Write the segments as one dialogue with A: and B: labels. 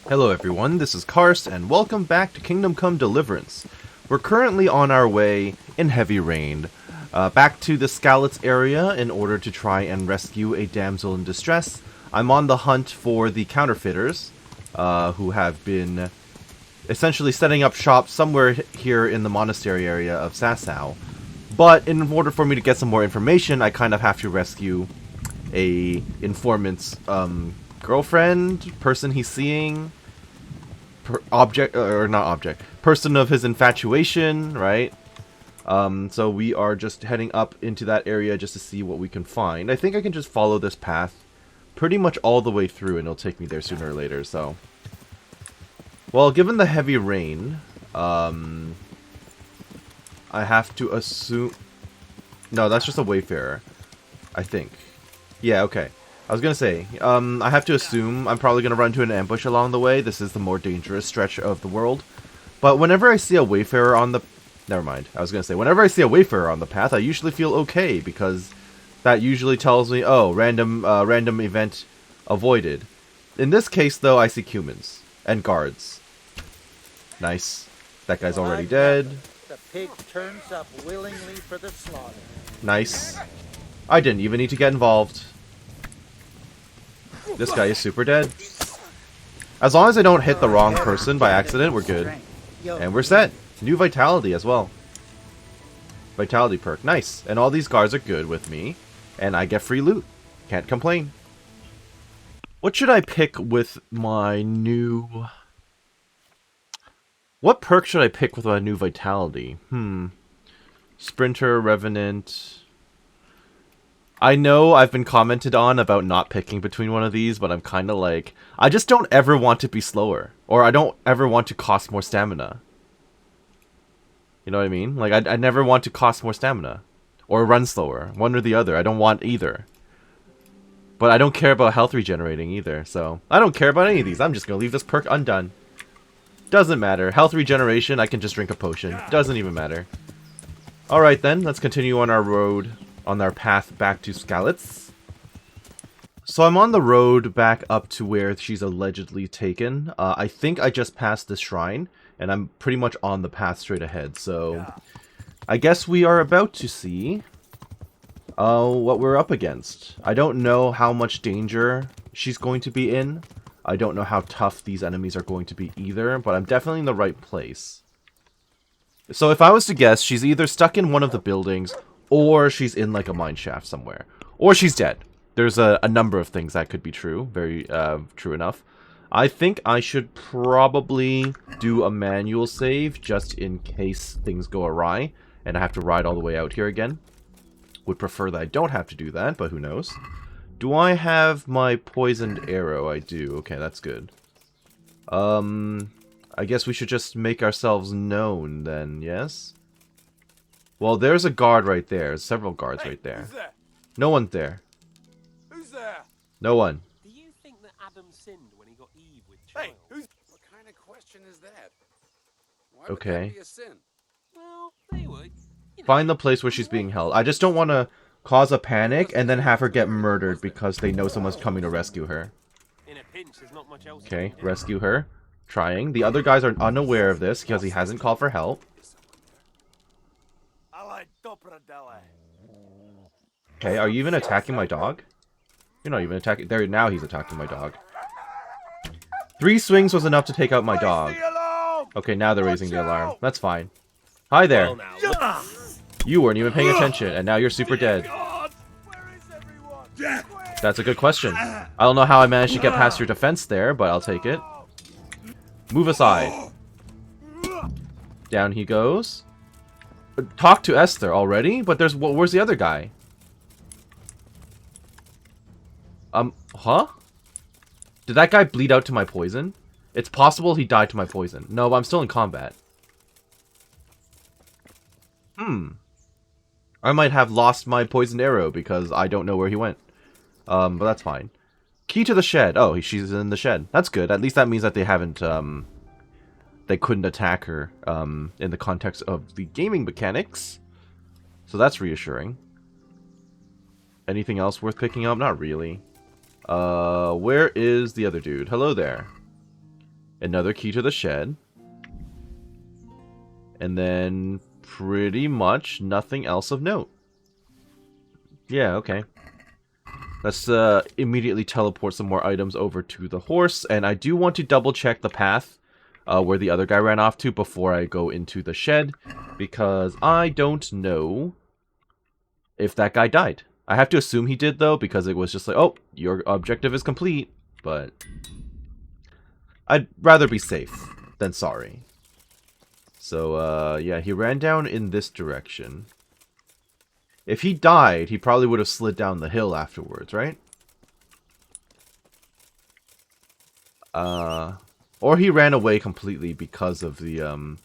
A: Hello everyone, this is Karst, and welcome back to Kingdom Come Deliverance. We're currently on our way, in heavy rain, back to the Skalitz area in order to try and rescue a damsel in distress. I'm on the hunt for the counterfeiters, who have been essentially setting up shop somewhere here in the monastery area of Sasau. But in order for me to get some more information, I kind of have to rescue a informant's girlfriend, person he's seeing, person of his infatuation, right? So we are just heading up into that area just to see what we can find. I think I can just follow this path pretty much all the way through and it'll take me there sooner or later, so. Well, given the heavy rain, I have to assume... No, that's just a wayfarer, I think. Yeah, okay. I was gonna say, I have to assume I'm probably gonna run into an ambush along the way. This is the more dangerous stretch of the world. But whenever I see a wayfarer on the... Never mind. I was gonna say, whenever I see a wayfarer on the path, I usually feel okay, because that usually tells me, oh, random event avoided. In this case, though, I see humans. And guards. Nice. That guy's already dead.
B: The pig turns up willingly for the slaughter.
A: Nice. I didn't even need to get involved. This guy is super dead. As long as I don't hit the wrong person by accident, we're good. And we're set. New vitality as well. Vitality perk. Nice. And all these guards are good with me. And I get free loot. Can't complain. What should I pick with my new... What perk should I pick with my new vitality? Sprinter, Revenant... I know I've been commented on about not picking between one of these, but I'm kind of like... I just don't ever want to be slower. Or I don't ever want to cost more stamina. You know what I mean? Like, I never want to cost more stamina. Or run slower. One or the other. I don't want either. But I don't care about health regenerating either, so... I don't care about any of these. I'm just going to leave this perk undone. Doesn't matter. Health regeneration, I can just drink a potion. Doesn't even matter. Alright then, let's continue on our road... on our path back to Skalitz. So I'm on the road back up to where she's allegedly taken. I think I just passed the shrine, and I'm pretty much on the path straight ahead, so... I guess we are about to see what we're up against. I don't know how much danger she's going to be in. I don't know how tough these enemies are going to be either, but I'm definitely in the right place. So if I was to guess, she's either stuck in one of the buildings, or she's in like a mine shaft somewhere. Or she's dead. There's a number of things that could be true. Very true enough. I think I should probably do a manual save just in case things go awry. And I have to ride all the way out here again. Would prefer that I don't have to do that, but who knows. Do I have my poisoned arrow? I do. Okay, that's good. I guess we should just make ourselves known then, yes? Well, there's a guard right there. There's several guards right there. No one's there.
C: Who's there?
A: No one.
D: Do you think that Adam sinned when he got Eve with child?
C: Hey, who's...
E: What kind of question is that? Why
A: Okay.
E: would that be a sin?
D: Well, they would.
A: Find the place where she's being held. I just don't want to cause a panic and then have her get murdered because they know someone's coming to rescue her.
D: In a pinch, there's not much else.
A: Okay, rescue her. Trying. The other guys are unaware of this because he hasn't called for help. Okay, are you even attacking my dog? You're not even attacking... There, now he's attacking my dog. 3 swings was enough to take out my dog. Okay, now they're raising the alarm. That's fine. Hi there. You weren't even paying attention, and now you're super dead. That's a good question. I don't know how I managed to get past your defense there, but I'll take it. Move aside. Down he goes. Talk to Esther already? But there's... Where's the other guy? Huh? Did that guy bleed out to my poison? It's possible he died to my poison. No, but I'm still in combat. I might have lost my poisoned arrow because I don't know where he went. But that's fine. Key to the shed. Oh, she's in the shed. That's good. At least that means that they haven't, they couldn't attack her, in the context of the gaming mechanics. So that's reassuring. Anything else worth picking up? Not really. Where is the other dude? Hello there. another key to the shed. And then pretty much nothing else of note. Yeah, okay. Let's immediately teleport some more items over to the horse. And I do want to double check the path where the other guy ran off to before I go into the shed. Because I don't know if that guy died. I have to assume he did, though, because it was just like, oh, your objective is complete. But I'd rather be safe than sorry. So, yeah, he ran down in this direction. If he died, he probably would have slid down the hill afterwards, right? Or he ran away completely because of the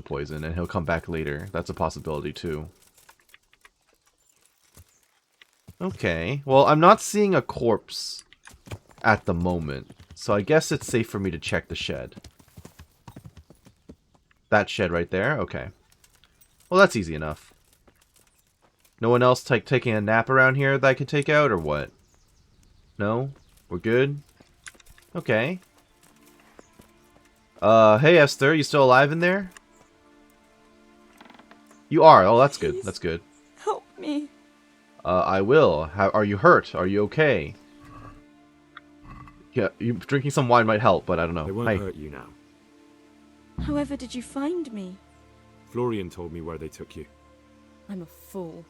A: poison, and he'll come back later. That's a possibility, too. Okay, well, I'm not seeing a corpse at the moment, so I guess it's safe for me to check the shed. That shed right there? Okay. Well, that's easy enough. No one else taking a nap around here that I could take out, or what? No? We're good? Okay. Hey Esther, you still alive in there? You are. Oh, that's good. That's good.
C: Help me.
A: I will. How, are you hurt? Are you okay? Yeah, drinking some wine might help, but I don't know.
F: They won't hurt you now.
C: However did you find me?
F: Florian told me where they took you.
C: I'm a fool.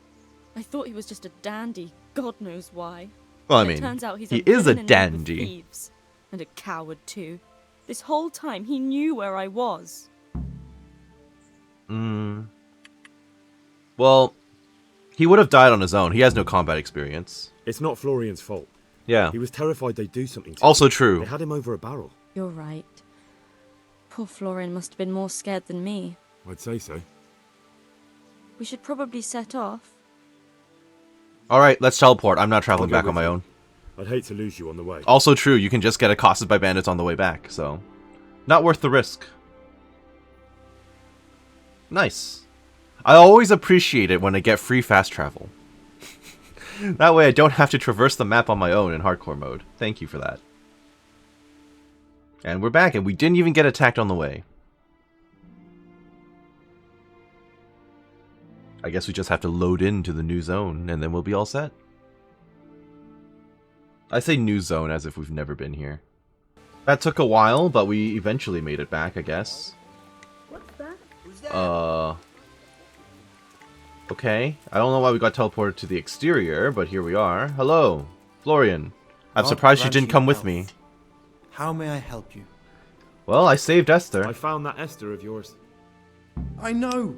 C: I thought he was just a dandy, God knows why.
A: Well, I
C: It
A: mean,
C: turns out he's
A: he is a
C: villain in love with
A: dandy.
C: thieves. And a coward too. This whole time he knew where I was.
A: Well, he would have died on his own. He has no combat experience.
F: It's not Florian's fault.
A: Yeah.
F: He was terrified they'd do something to
A: Also
F: him.
A: true.
F: They had him over a barrel.
C: You're right. Poor Florian must have been more scared than me.
F: I'd say so.
C: We should probably set off.
A: Alright, let's teleport. I'm not traveling
F: I'll go
A: back on
F: with
A: my
F: you.
A: own.
F: I'd hate to lose you on the way.
A: Also true, you can just get accosted by bandits on the way back, so... Not worth the risk. Nice. I always appreciate it when I get free fast travel. That way I don't have to traverse the map on my own in hardcore mode. Thank you for that. And we're back, and we didn't even get attacked on the way. I guess we just have to load into the new zone, and then we'll be all set. I say new zone as if we've never been here. That took a while, but we eventually made it back, I guess.
C: What's that?
B: Who's there?
A: Okay. I don't know why we got teleported to the exterior, but here we are. Hello, Florian. I'm
G: God
A: surprised you
G: grant
A: didn't
G: you
A: come with
G: health.
A: me.
G: How may I help you?
A: Well, I saved Esther.
F: I found that Esther of yours.
G: I know!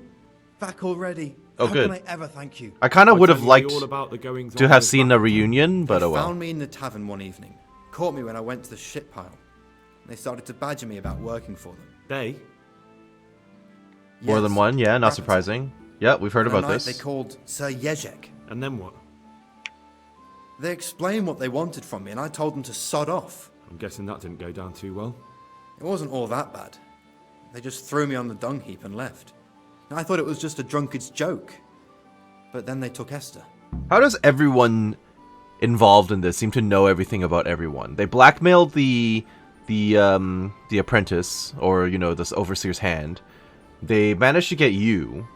G: Back already.
A: Oh,
G: How
A: good.
G: can I ever thank you?
A: I kind of
F: I'll
A: would
F: tell
A: have
F: you
A: liked
F: all about the goings
A: to
F: on
A: have
F: of
A: seen
F: that.
A: a reunion, but
G: They
A: oh well.
G: found me in the tavern one evening. Caught me when I went to the ship pile. They started to badger me about working for them.
F: They?
A: More
G: Yes,
A: than one, yeah, not
G: Rapid.
A: surprising. Yeah, we've heard
G: One
A: about
G: night
A: this.
G: They called Sir Jezek.
F: And then what?
G: They explained what they wanted from me, and I told them to sod off.
F: I'm guessing that didn't go down too well.
G: It wasn't all that bad. They just threw me on the dung heap and left. I thought it was just a drunkard's joke. But then they took Esther.
A: How does everyone involved in this seem to know everything about everyone? They blackmailed the apprentice, or you know, this overseer's hand. They managed to get you.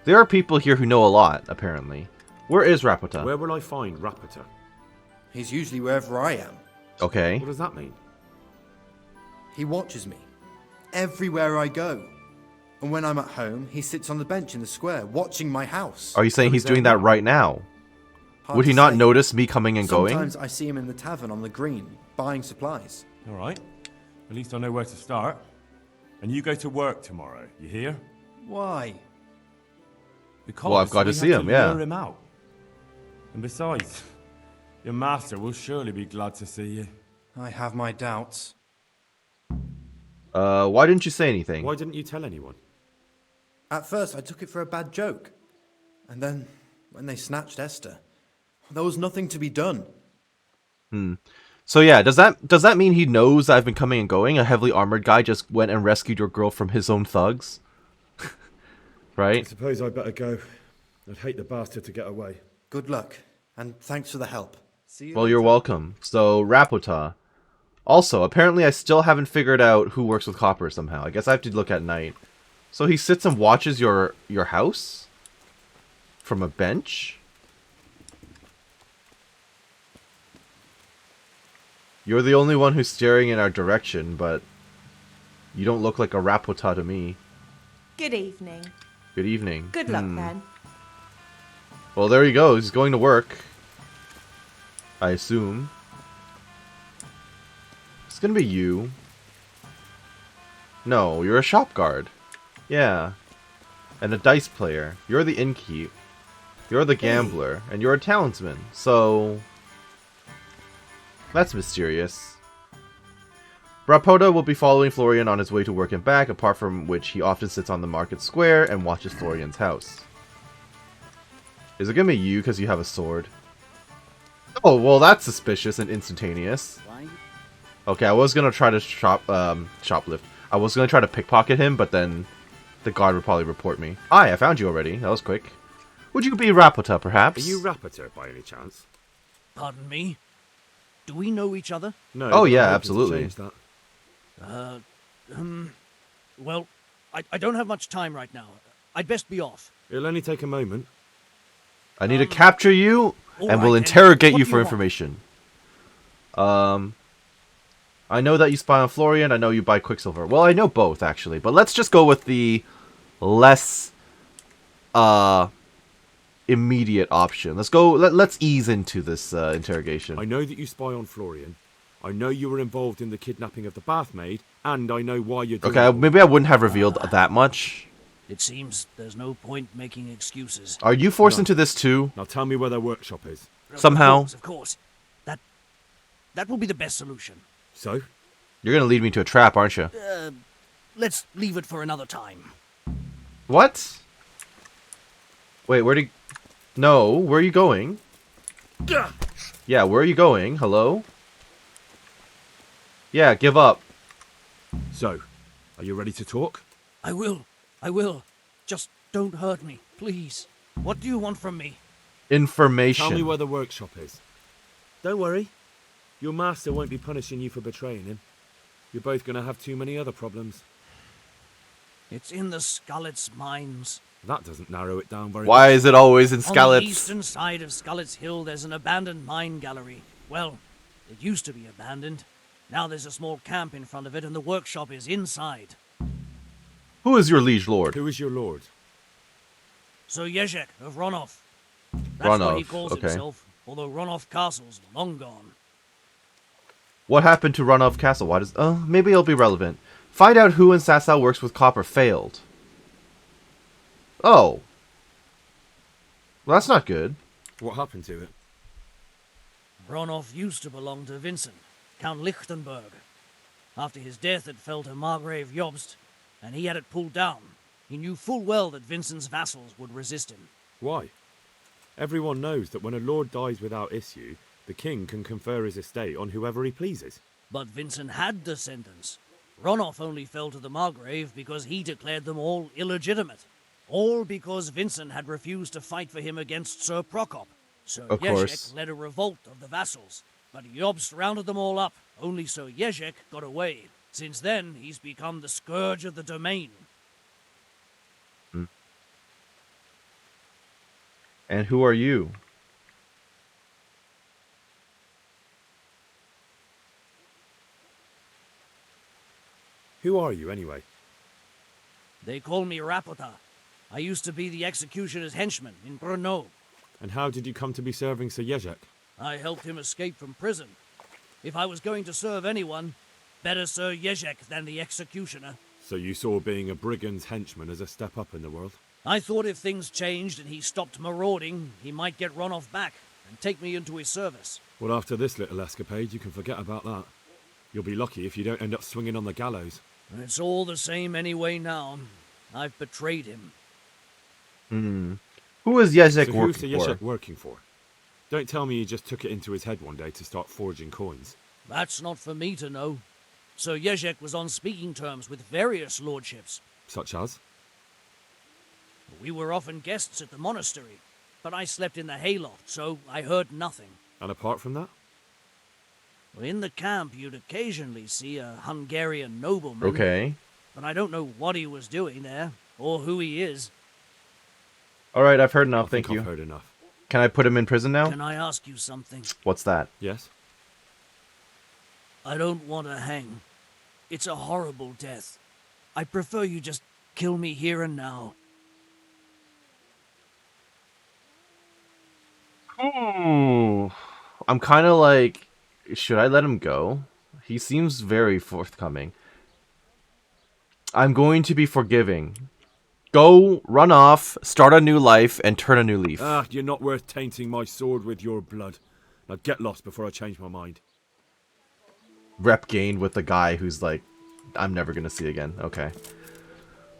A: There are people here who know a lot, apparently. Where is Rapota?
F: Where will I find Rapota?
G: He's usually wherever I am.
A: Okay.
F: What does that mean?
G: He watches me. Everywhere I go. And when I'm at home, he sits on the bench in the square, watching my house.
A: Are you saying he's doing that right now?
G: Hard
A: Would he
G: to
A: not
G: say.
A: notice me coming and going?
G: Sometimes I see him in the tavern on the green, buying supplies.
H: All right. At least I know where to start. And you go to work tomorrow, you hear?
G: Why?
H: Because
A: Well, I've got to
H: we
A: see
H: have
A: him, yeah.
H: lure him out. And besides, your master will surely be glad to see you.
G: I have my doubts.
A: Why didn't you say anything?
F: Why didn't you tell anyone?
G: At first, I took it for a bad joke. And then, when they snatched Esther, there was nothing to be done.
A: So yeah, does that mean he knows that I've been coming and going? A heavily armored guy just went and rescued your girl from his own thugs?
F: I
A: Right?
F: suppose I'd better go. I'd hate the bastard to get away.
G: Good luck, and thanks for the help. See you
A: Well, you're
G: later.
A: welcome. So, Rapota. Also, apparently I still haven't figured out who works with copper somehow. I guess I have to look at night. So he sits and watches your house? From a bench? You're the only one who's staring in our direction, but you don't look like a Rapota to me.
I: Good evening.
A: Good evening.
I: Good luck then.
A: Well, there he goes. He's going to work. I assume. It's gonna be you. No, you're a shop guard. Yeah. And a dice player. You're the innkeep. You're the gambler. And you're a townsman. So... that's mysterious. Rapota will be following Florian on his way to work and back, apart from which he often sits on the market square and watches Florian's house. Is it gonna be you because you have a sword? Oh, well that's suspicious and instantaneous. Okay, I was gonna try to shoplift. I was gonna try to pickpocket him, but then the guard would probably report me. Hi, I found you already. That was quick. Would you be Rapota, perhaps?
F: Are you Rapota by any chance?
B: Pardon me? Do we know each other?
F: No.
A: Oh,
F: but I'm
A: yeah,
F: hoping to
A: absolutely.
F: change that.
B: Well, I don't have much time right now. I'd best be off.
F: It'll only take a moment.
A: I need to capture you, and
B: alright
A: we'll
B: then.
A: interrogate
B: What
A: you
B: do
A: for
B: you want?
A: information. I know that you spy on Florian. I know you buy Quicksilver. Well, I know both, actually. But let's just go with the less, immediate option. Let's go. Let's ease into this interrogation.
F: I know that you spy on Florian. I know you were involved in the kidnapping of the bath maid, and I know why you're doing
A: Okay,
F: it.
A: maybe I wouldn't have revealed that much.
B: It seems there's no point making excuses.
A: Are you forced
F: No.
A: into this too?
F: Now tell me where their workshop is.
A: Somehow.
B: Of course. That will be the best solution.
F: So?
A: You're gonna lead me to a trap, aren't you?
B: Let's leave it for another time.
A: What? Wait, No, where are you going? Yeah, where are you going? Hello? Yeah, give up.
F: So, are you ready to talk?
B: I will. Just don't hurt me, please. What do you want from me?
A: Information.
F: Tell me where the workshop is. Don't worry. Your master won't be punishing you for betraying him. You're both going to have too many other problems.
B: It's in the Skullet's mines.
F: That doesn't narrow it down very
A: Why
F: much.
A: is it always in
B: On the
A: Skalitz?
B: eastern side of Skullet's Hill, there's an abandoned mine gallery. Well, it used to be abandoned. Now there's a small camp in front of it, and the workshop is inside.
A: Who is your liege lord?
F: Who is your lord?
B: Sir Jezek of Ronov. That's what he
A: Ronov,
B: calls
A: okay.
B: himself, although Ronov Castle's long gone.
A: What happened to Runoff Castle? Why does... maybe it'll be relevant. Find out who in Sasau works with copper failed. Oh. Well, that's not good.
F: What happened to it?
B: Ronov used to belong to Vincent, Count Lichtenberg. After his death, it fell to Margrave Jobst, and he had it pulled down. He knew full well that Vincent's vassals would resist him.
F: Why? Everyone knows that when a lord dies without issue, the king can confer his estate on whoever he pleases.
B: But Vincent had descendants. Ronov only fell to the Margrave because he declared them all illegitimate. All because Vincent had refused to fight for him against Sir Prokop. Sir
A: Of course.
B: Jezek led a revolt of the vassals, but Jobst rounded them all up. Only Sir Jezek got away. Since then, he's become the scourge of the domain.
A: And who are you?
F: Who are you, anyway?
B: They call me Rapota. I used to be the executioner's henchman in Brno.
F: And how did you come to be serving Sir Jezek?
B: I helped him escape from prison. If I was going to serve anyone, better Sir Jezek than the executioner.
F: So you saw being a brigand's henchman as a step up in the world?
B: I thought if things changed and he stopped marauding, he might get Ronov back and take me into his service.
F: Well, after this little escapade, you can forget about that. You'll be lucky if you don't end up swinging on the gallows.
B: It's all the same anyway now. I've betrayed him.
A: Who is Jezek
F: So who's Sir
A: working for?
F: Jezek working for? Don't tell me he just took it into his head one day to start forging coins.
B: That's not for me to know. Sir Jezek was on speaking terms with various lordships.
F: Such as?
B: We were often guests at the monastery, but I slept in the hayloft, so I heard nothing.
F: And apart from that?
B: Well, in the camp, you'd occasionally see a Hungarian nobleman.
A: Okay.
B: But I don't know what he was doing there, or who he is.
A: Alright, I've heard enough,
F: I think
A: thank you.
F: I've heard enough.
A: Can I put him in prison now?
B: Can I ask you something?
A: What's that?
F: Yes?
B: I don't want to hang. It's a horrible death. I prefer you just kill me here and now.
A: Ooh. I'm kind of like, should I let him go? He seems very forthcoming. I'm going to be forgiving. Go, run off, start a new life, and turn a new leaf.
F: Ah, you're not worth tainting my sword with your blood. Now get lost before I change my mind.
A: Rep gained with the guy who's like, I'm never going to see again. Okay.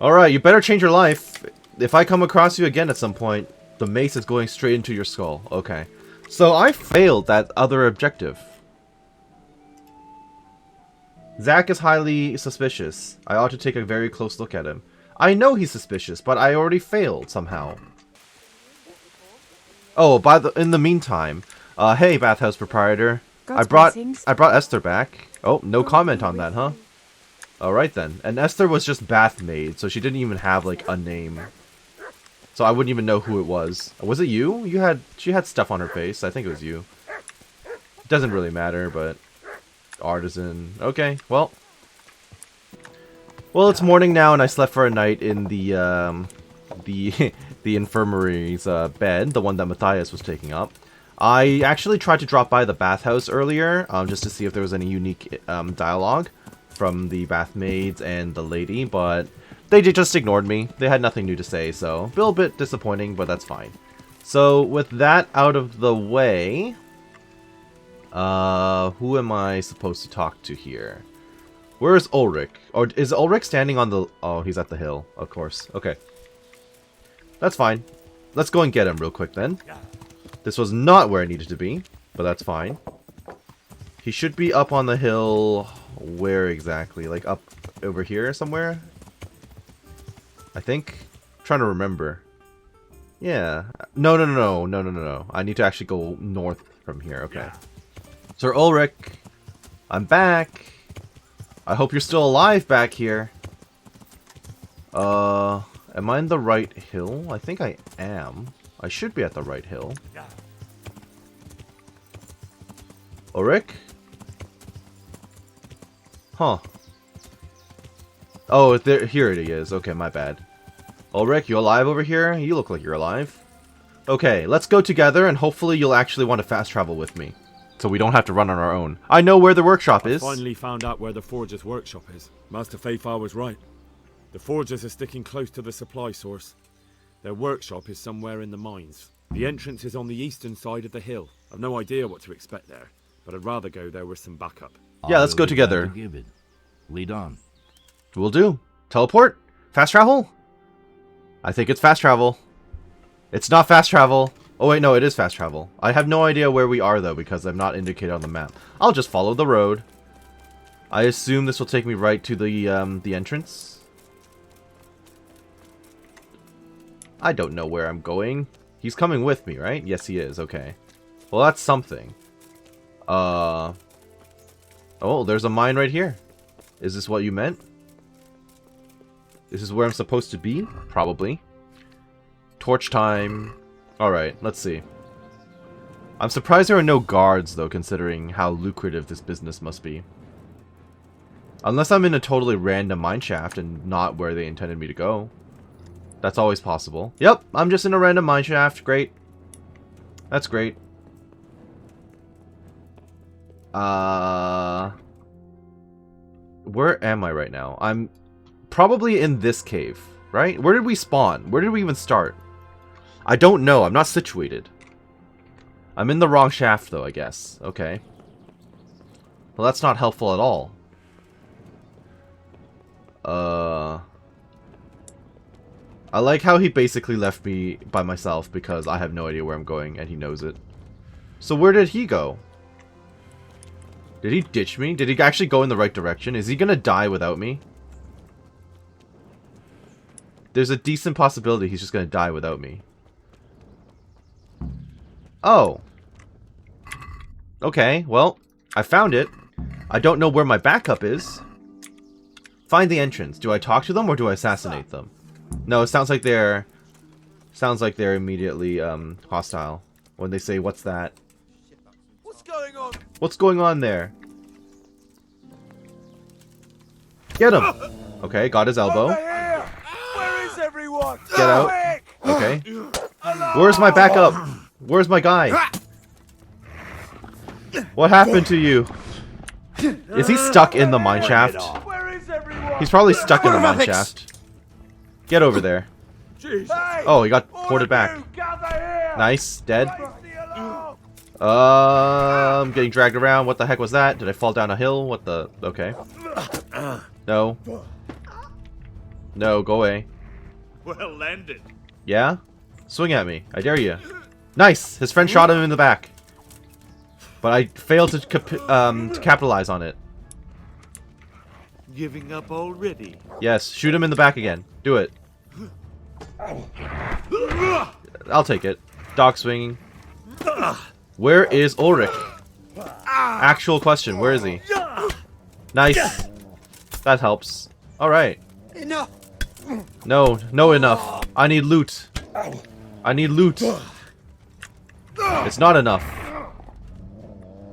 A: Alright, you better change your life. If I come across you again at some point, the mace is going straight into your skull. Okay. So I failed that other objective. Zack is highly suspicious. I ought to take a very close look at him. I know he's suspicious, but I already failed somehow. Oh, in the meantime, hey, bathhouse proprietor. I brought Esther back. Oh, no comment on that, huh? Alright then. And Esther was just bath maid, so she didn't even have like a name. So I wouldn't even know who it was. Was it you? She had stuff on her face. I think it was you. Doesn't really matter, but artisan. Okay, well. Well, it's morning now, and I slept for a night in the the infirmary's bed, the one that Matthias was taking up. I actually tried to drop by the bathhouse earlier, just to see if there was any unique dialogue from the bath maids and the lady, but they just ignored me. They had nothing new to say, so a little bit disappointing, but that's fine. So with that out of the way, who am I supposed to talk to here? Where is Ulrich? Or is Ulrich standing on the... Oh, he's at the hill, of course. Okay. That's fine. Let's go and get him real quick then. This was not where I needed to be, but that's fine. He should be up on the hill... Where exactly? Like up over here somewhere? I think? I'm trying to remember. Yeah. No. I need to actually go north from here. Okay. Sir Ulrich, I'm back. I hope you're still alive back here. Am I in the right hill? I think I am. I should be at the right hill. Ulrich? Huh. Oh, here it is. Okay, my bad. Ulrich, you alive over here? You look like you're alive. Okay, let's go together, and hopefully you'll actually want to fast travel with me. So we don't have to run on our own. I know where the workshop is.
F: I finally found out where the Forger's workshop is. Master Fayfar was right. The Forgers are sticking close to the supply source. Their workshop is somewhere in the mines. The entrance is on the eastern side of the hill. I've no idea what to expect there, but I'd rather go there with some backup.
A: Yeah, let's go together.
J: Give it. Lead on.
A: Will do. Teleport? Fast travel? I think it's fast travel. It's not fast travel. Oh wait, no, it is fast travel. I have no idea where we are though, because I'm not indicated on the map. I'll just follow the road. I assume this will take me right to the entrance. I don't know where I'm going. He's coming with me, right? Yes, he is. Okay. Well, that's something. Oh, there's a mine right here. Is this what you meant? This is where I'm supposed to be? Probably. Torch time. Alright, let's see. I'm surprised there are no guards, though, considering how lucrative this business must be. Unless I'm in a totally random mineshaft and not where they intended me to go. That's always possible. Yep, I'm just in a random mineshaft. Great. That's great. Where am I right now? I'm probably in this cave, right? Where did we spawn? Where did we even start? I don't know. I'm not situated. I'm in the wrong shaft, though, I guess. Okay. Well, that's not helpful at all. I like how he basically left me by myself because I have no idea where I'm going and he knows it. So where did he go? Did he ditch me? Did he actually go in the right direction? Is he gonna die without me? There's a decent possibility he's just gonna die without me. Oh. Okay, well, I found it. I don't know where my backup is. Find the entrance. Do I talk to them or do I assassinate them? No, it sounds like they're immediately hostile when they say, "What's that?"
E: What's going on?
A: What's going on there? Get him. Okay, got his elbow.
E: Where is everyone?
A: Get out. Okay. Where's my backup? Where's my guy? What happened to you? Is he stuck in the mine shaft?
E: Where is everyone?
A: He's probably stuck in the mine shaft. Get over there. Oh, he got ported back. Nice. Dead. I'm getting dragged around. What the heck was that? Did I fall down a hill? What the... Okay. No. No, go away.
E: Well landed.
A: Yeah? Swing at me. I dare you. Nice! His friend shot him in the back. But I failed to capitalize on it.
E: Giving up already.
A: Yes, shoot him in the back again. Do it. I'll take it. Dog swinging. Where is Ulrich? Actual question. Where is he? Nice. That helps. Alright.
E: Enough.
A: No, no enough. I need loot. I need loot. It's not enough.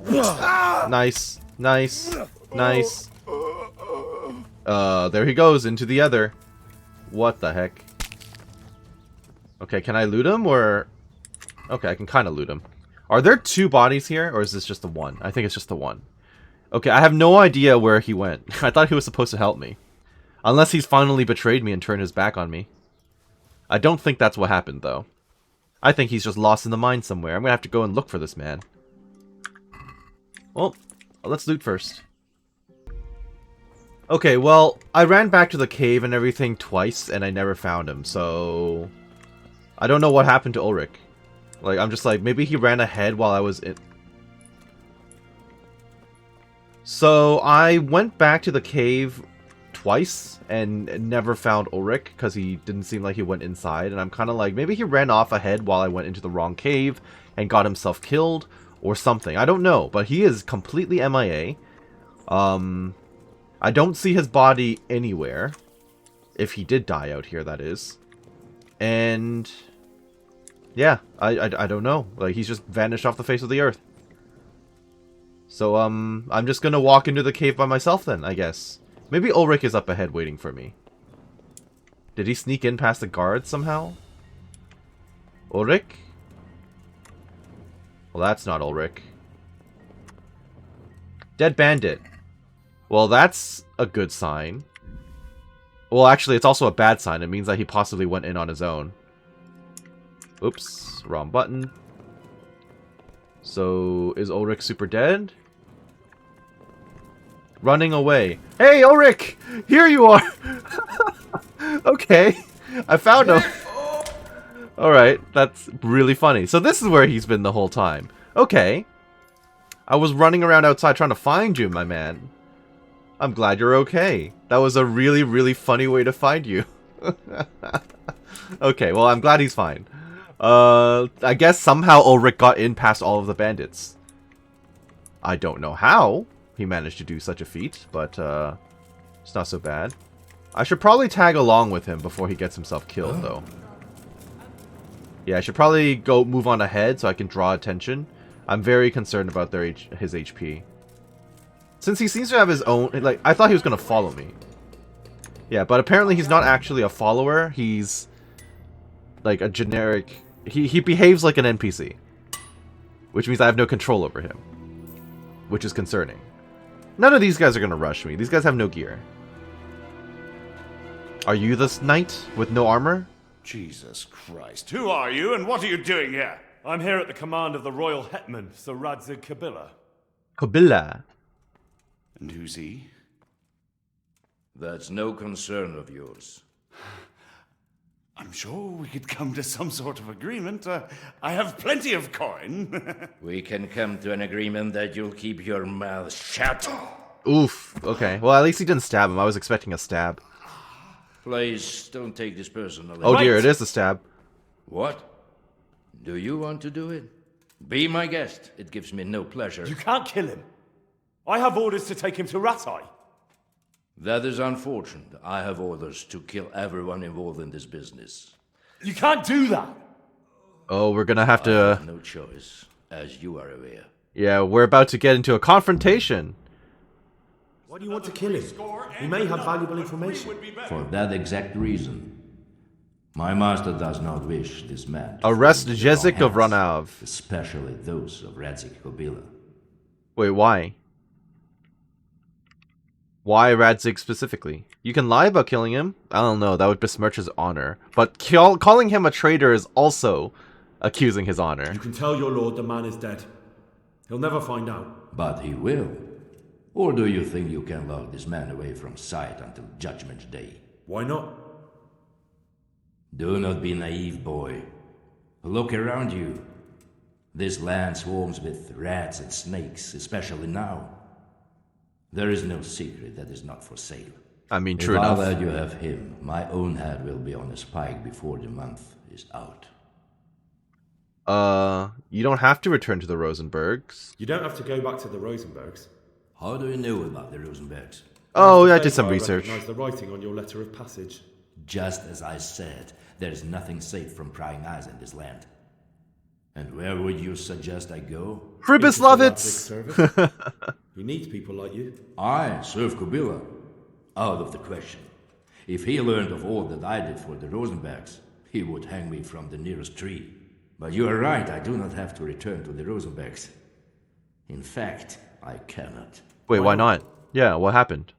A: Nice. Nice. Nice. There he goes into the other. What the heck? Okay, can I loot him or... Okay, I can kind of loot him. Are there two bodies here or is this just the one? I think it's just the one. Okay, I have no idea where he went. I thought he was supposed to help me. Unless he's finally betrayed me and turned his back on me. I don't think that's what happened, though. I think he's just lost in the mine somewhere. I'm gonna have to go and look for this man. Well, let's loot first. Okay, well, I ran back to the cave and everything twice, and I never found him, so... I don't know what happened to Ulrich. Like, I'm just like, maybe he ran ahead while I was in... So, I went back to the cave twice and never found Ulrich because he didn't seem like he went inside, and I'm kind of like, maybe he ran off ahead while I went into the wrong cave and got himself killed or something. I don't know, but he is completely MIA. I don't see his body anywhere. If he did die out here, that is. And yeah, I don't know. Like, he's just vanished off the face of the earth. So, I'm just gonna walk into the cave by myself then, I guess. Maybe Ulrich is up ahead waiting for me. Did he sneak in past the guards somehow? Ulrich? Well, that's not Ulrich. Dead bandit. Well, that's a good sign. Well, actually, it's also a bad sign. It means that he possibly went in on his own. Oops, wrong button. So, is Ulrich super dead? Running away. Hey, Ulrich! Here you are! Okay, I found him. Alright, that's really funny. So this is where he's been the whole time. Okay. I was running around outside trying to find you, my man. I'm glad you're okay. That was a really, really funny way to find you. Okay, well, I'm glad he's fine. I guess somehow Ulrich got in past all of the bandits. I don't know how he managed to do such a feat, but it's not so bad. I should probably tag along with him before he gets himself killed, though. Yeah, I should probably go move on ahead so I can draw attention. I'm very concerned about his HP. Since he seems to have his own... Like, I thought he was going to follow me. Yeah, but apparently he's not actually a follower. He's like a generic... He behaves like an NPC. Which means I have no control over him. Which is concerning. None of these guys are going to rush me. These guys have no gear. Are you this knight with no armor?
K: Jesus Christ. Who are you and what are you doing here?
H: I'm here at the command of the royal hetman, Sir Radzig Kabila.
A: Kabila?
K: And who's he?
J: That's no concern of yours.
K: I'm sure we could come to some sort of agreement. I have plenty of coin.
J: We can come to an agreement that you'll keep your mouth shut.
A: Oof. Okay. Well, at least he didn't stab him. I was expecting a stab.
J: Please, don't take this personally.
A: Oh dear, it is a stab.
J: What? Do you want to do it? Be my guest. It gives me no pleasure.
H: You can't kill him. I have orders to take him to Ratai.
J: That is unfortunate. I have orders to kill everyone involved in this business.
H: You can't do that.
A: Oh, we're gonna have
J: I
A: to...
J: have no choice, as you are aware.
A: Yeah, we're about to get into a confrontation.
L: Why do you want to kill him? He may have valuable information.
J: For that exact reason. My master does not wish this man to
A: Arrest
J: fall into the wrong
A: Jezik of
J: hands,
A: Ranav.
J: especially those of Radzik Kobila.
A: Wait, why? Why Radzik specifically? You can lie about killing him. I don't know, that would besmirch his honor. But calling him a traitor is also accusing his honor.
L: You can tell your lord the man is dead. He'll never find out.
J: But he will. Or do you think you can lock this man away from sight until Judgment Day?
L: Why not?
J: Do not be naive, boy. Look around you. This land swarms with rats and snakes, especially now. There is no secret that is not for sale.
A: I mean, true
J: if
A: enough.
J: I'll let you have him, my own head will be on a spike before the month is out.
A: You don't have to return to the Rosenbergs.
L: You don't have to go back to the Rosenbergs.
J: How do you know about the Rosenbergs?
A: Oh,
L: Master
A: I did some
L: Faithfire
A: research.
L: recognised the writing on your letter of passage.
J: Just as I said, there is nothing safe from prying eyes in this land. And where would you suggest I go?
A: Hribislavitz!
L: He needs people like you.
J: I serve Kubila. Out of the question. If he learned of all that I did for the Rosenbergs, he would hang me from the nearest tree. But you are right, I do not have to return to the Rosenbergs. In fact, I cannot.
A: Wait, why not? Yeah, what happened?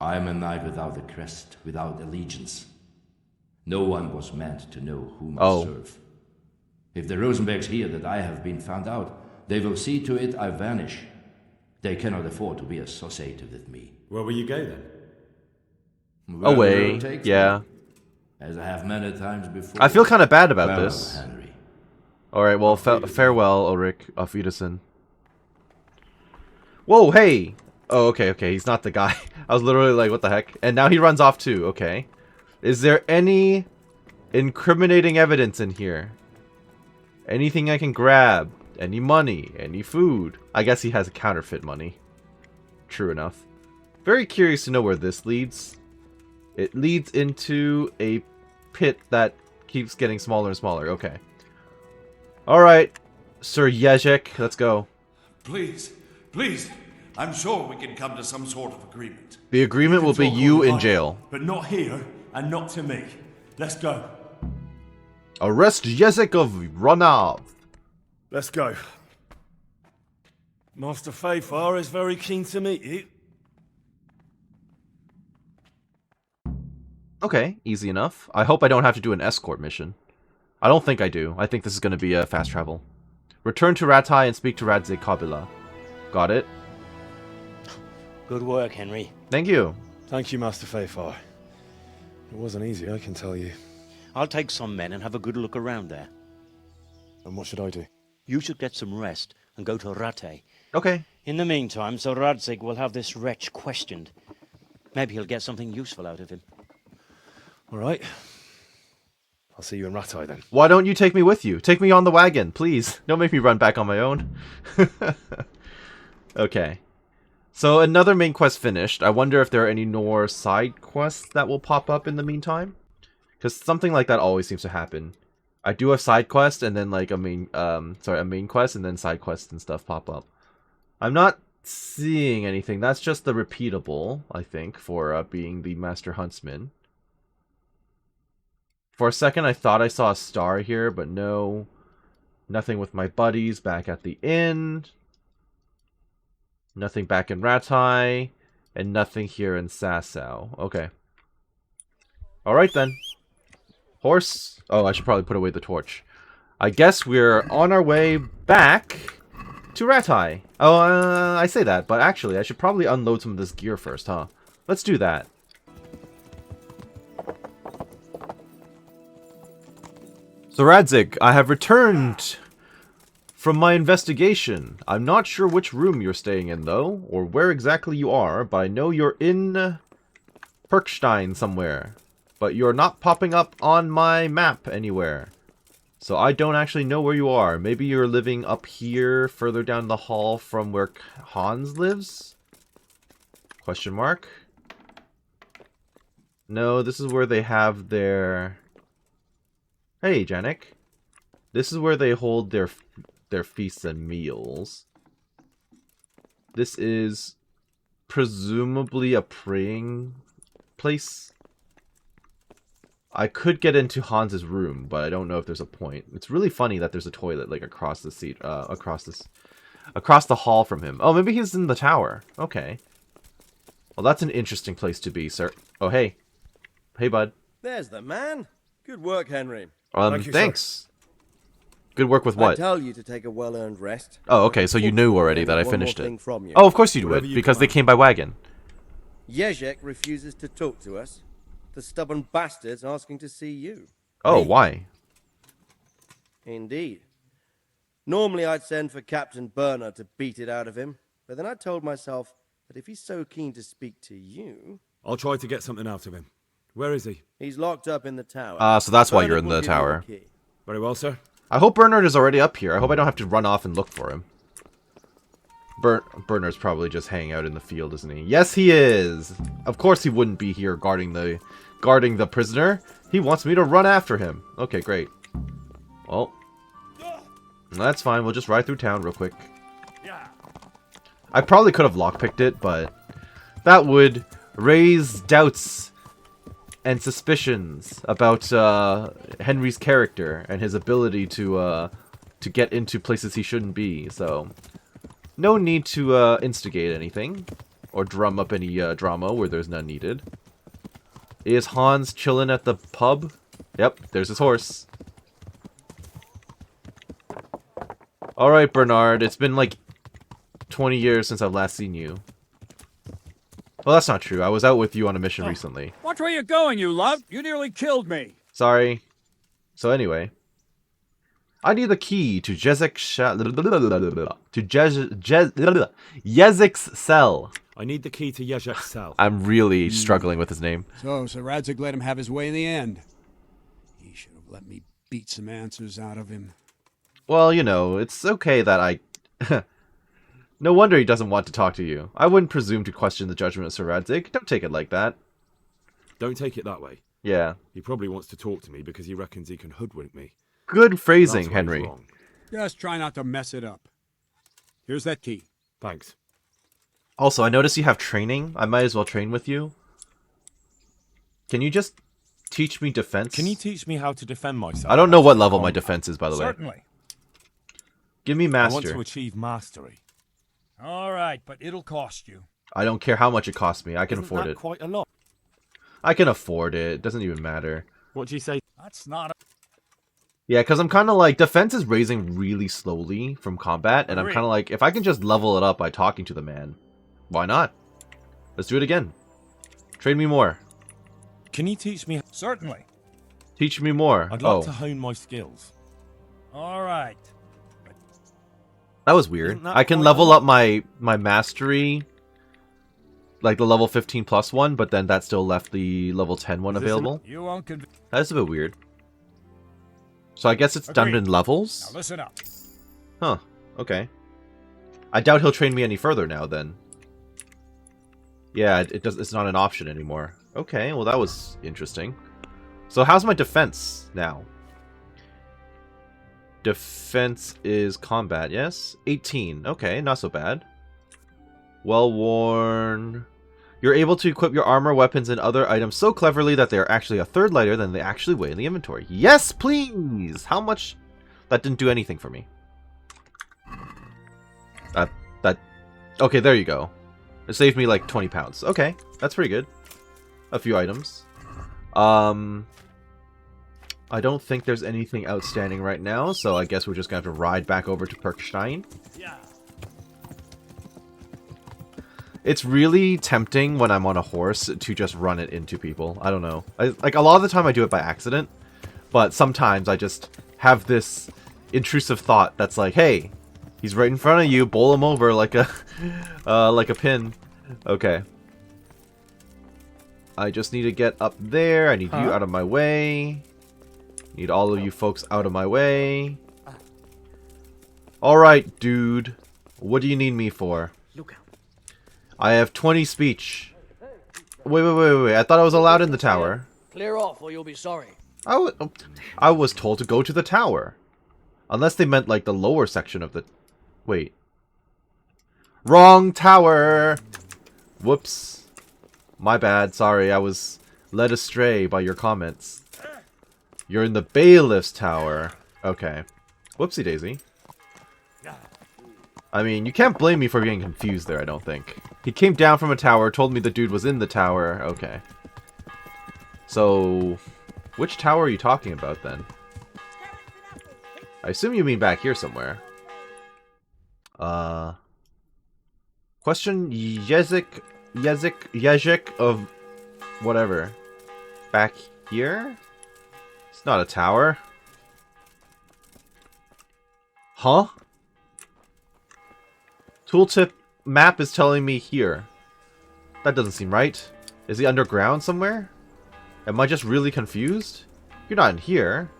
J: I am a knight without a crest, without allegiance. No one was meant to know whom I serve. If the Rosenbergs hear that I have been found out, they will see to it I vanish. They cannot afford to be associated with me.
L: Where will you go then?
J: Where
A: Away,
J: the road takes
A: yeah.
J: me, as I have many times before.
A: I feel kind of bad about
J: Farewell,
A: this.
J: Henry.
A: Alright, well, farewell, Ulrich of Wiedersehen. Whoa, hey! Oh, okay, he's not the guy. I was literally like, what the heck? And now he runs off too, okay. Is there any incriminating evidence in here? Anything I can grab? Any money? Any food? I guess he has counterfeit money. True enough. Very curious to know where this leads. It leads into a pit that keeps getting smaller and smaller. Okay. Alright, Sir Jezik, let's go.
K: Please, please. I'm sure we can come to some sort of agreement.
A: The agreement will be you in jail.
H: But not here, and not to me. Let's go.
A: Arrest Jezik of Ranav.
L: Let's go. Master Faithfire is very keen to meet you.
A: Okay, easy enough. I hope I don't have to do an escort mission. I don't think I do. I think this is going to be a fast travel. Return to Ratai and speak to Radzik Kabila. Got it?
M: Good work, Henry.
A: Thank you.
L: Thank you, Master Faithfire. It wasn't easy, I can tell you.
M: I'll take some men and have a good look around there.
L: And what should I do?
M: You should get some rest and go to Rattay.
A: Okay.
M: In the meantime, Sir Radzig will have this wretch questioned. Maybe he'll get something useful out of him.
L: All right. I'll see you in Ratai then.
A: Why don't you take me with you? Take me on the wagon, please. Don't make me run back on my own. Okay. So another main quest finished. I wonder if there are any more side quests that will pop up in the meantime. Because something like that always seems to happen. I do a side quest and then like a main quest and then side quests and stuff pop up. I'm not seeing anything. That's just the repeatable, I think, for being the Master Huntsman. For a second I thought I saw a star here, but no. Nothing with my buddies back at the inn. Nothing back in Ratai. And nothing here in Sasau. Okay. Alright then. Horse. Oh, I should probably put away the torch. I guess we're on our way back to Ratai. Oh, I say that, but actually I should probably unload some of this gear first, huh? Let's do that. So Radzig, I have returned from my investigation. I'm not sure which room you're staying in, though, or where exactly you are, but I know you're in Perkstein somewhere. But you're not popping up on my map anywhere. So I don't actually know where you are. Maybe you're living up here, further down the hall from where Hans lives? Question mark? No, this is where they have their... Hey, Janik. This is where they hold their feasts and meals. This is presumably a praying place. I could get into Hans's room, but I don't know if there's a point. It's really funny that there's a toilet like across the seat, across the hall from him. Oh, maybe he's in the tower. Okay. Well, that's an interesting place to be, sir. Oh, hey. Hey, bud.
N: There's the man. Good work, Henry.
A: Thank you, thanks. Good work with what?
N: I tell you to take a well-earned rest.
A: Oh, okay, so you knew already that I
N: One
A: finished
N: more
A: it.
N: thing from you.
A: Oh, of course you would, because they came by wagon.
N: Jezek refuses to talk to us. The stubborn bastard's asking to see you.
A: Oh, why?
N: Indeed. Normally I'd send for Captain Burner to beat it out of him, but then I told myself that if he's so keen to speak to you...
F: I'll try to get something out of him. Where is he?
N: He's locked up in the tower.
A: So that's why
N: Bernard
A: you're in
N: will
A: the
N: give you
A: tower.
N: the key.
F: Very well, sir.
A: I hope Bernard is already up here. I hope I don't have to run off and look for him. Bernard's probably just hanging out in the field, isn't he? Yes, he is! Of course he wouldn't be here guarding the prisoner. He wants me to run after him. Okay, great. Well, that's fine. We'll just ride through town real quick. I probably could have lockpicked it, but that would raise doubts and suspicions about Henry's character and his ability to get into places he shouldn't be. So, no need to instigate anything or drum up any drama where there's none needed. Is Hans chilling at the pub? Yep, there's his horse. Alright, Bernard, it's been like 20 years since I've last seen you. Well, that's not true. I was out with you on a mission recently.
O: Watch where you're going, you love. You nearly killed me.
A: Sorry. So anyway. I need the key to Jezek's cell.
F: I need the key to Jezek's cell.
A: I'm really struggling with his name.
O: So Radzig let him have his way in the end. He should have let me beat some answers out of him.
A: Well, you know, it's okay that I... No wonder he doesn't want to talk to you. I wouldn't presume to question the judgment of Sir Radzig. Don't take it like that.
F: Don't take it that way.
A: Yeah.
F: He probably wants to talk to me because he reckons he can hoodwink me.
A: Good phrasing, Henry.
O: Just try not to mess it up. Here's that key.
F: Thanks.
A: Also, I notice you have training. I might as well train with you. Can you just teach me defense?
H: Can you teach me how to defend myself?
A: I don't know what level my defense is, by the way.
O: Certainly.
A: Give me master.
H: I want to achieve mastery.
O: All right, but it'll cost you.
A: I don't care how much it costs me. I can afford it.
H: Quite a lot.
A: I can afford it. It doesn't even matter.
H: What do you say?
O: That's not a...
A: Yeah, because I'm kind of like, defense is raising really slowly from combat, and I'm kind of like, if I can just level it up by talking to the man, why not? Let's do it again. Train me more.
H: Can you teach me?
O: Certainly.
A: Teach me more.
H: I'd like to hone my skills.
O: All right.
A: That was weird.
H: That
A: I can level up my mastery, like the level 15 plus one, but then that still left the level 10 one available.
O: You won't
A: That's a bit weird. So I guess it's done in levels?
O: Now listen up.
A: Huh. Okay. I doubt he'll train me any further now then. Yeah, it's not an option anymore. Okay, well that was interesting. So how's my defense now? Defense is combat, yes? 18. Okay, not so bad. Well worn. You're able to equip your armor, weapons, and other items so cleverly that they are actually a third lighter than they actually weigh in the inventory. Yes, please! How much? That didn't do anything for me. Okay, there you go. It saved me like 20 pounds. Okay, that's pretty good. A few items. I don't think there's anything outstanding right now, so I guess we're just gonna have to ride back over to Perkstein.
O: Yeah.
A: It's really tempting when I'm on a horse to just run it into people. I don't know. Like, a lot of the time I do it by accident, but sometimes I just have this intrusive thought that's like, hey, he's right in front of you, bowl him over like a pin. Okay. I just need to get up there. I need you out of my way. Need all of you folks out of my way. Alright, dude. What do you need me for? I have 20 speech. Wait. I thought I was allowed in the tower.
B: Clear off or you'll be sorry.
A: I was told to go to the tower. Unless they meant, like, the lower section of the... Wait. Wrong tower! Whoops. My bad, sorry, I was led astray by your comments. You're in the bailiff's tower. Okay. Whoopsie daisy. I mean, you can't blame me for getting confused there, I don't think. He came down from a tower, told me the dude was in the tower. Okay. So, which tower are you talking about then? I assume you mean back here somewhere. Question Yezik of whatever. Back here? It's not a tower. Huh? Tooltip map is telling me here. That doesn't seem right. Is he underground somewhere? Am I just really confused? You're not in here.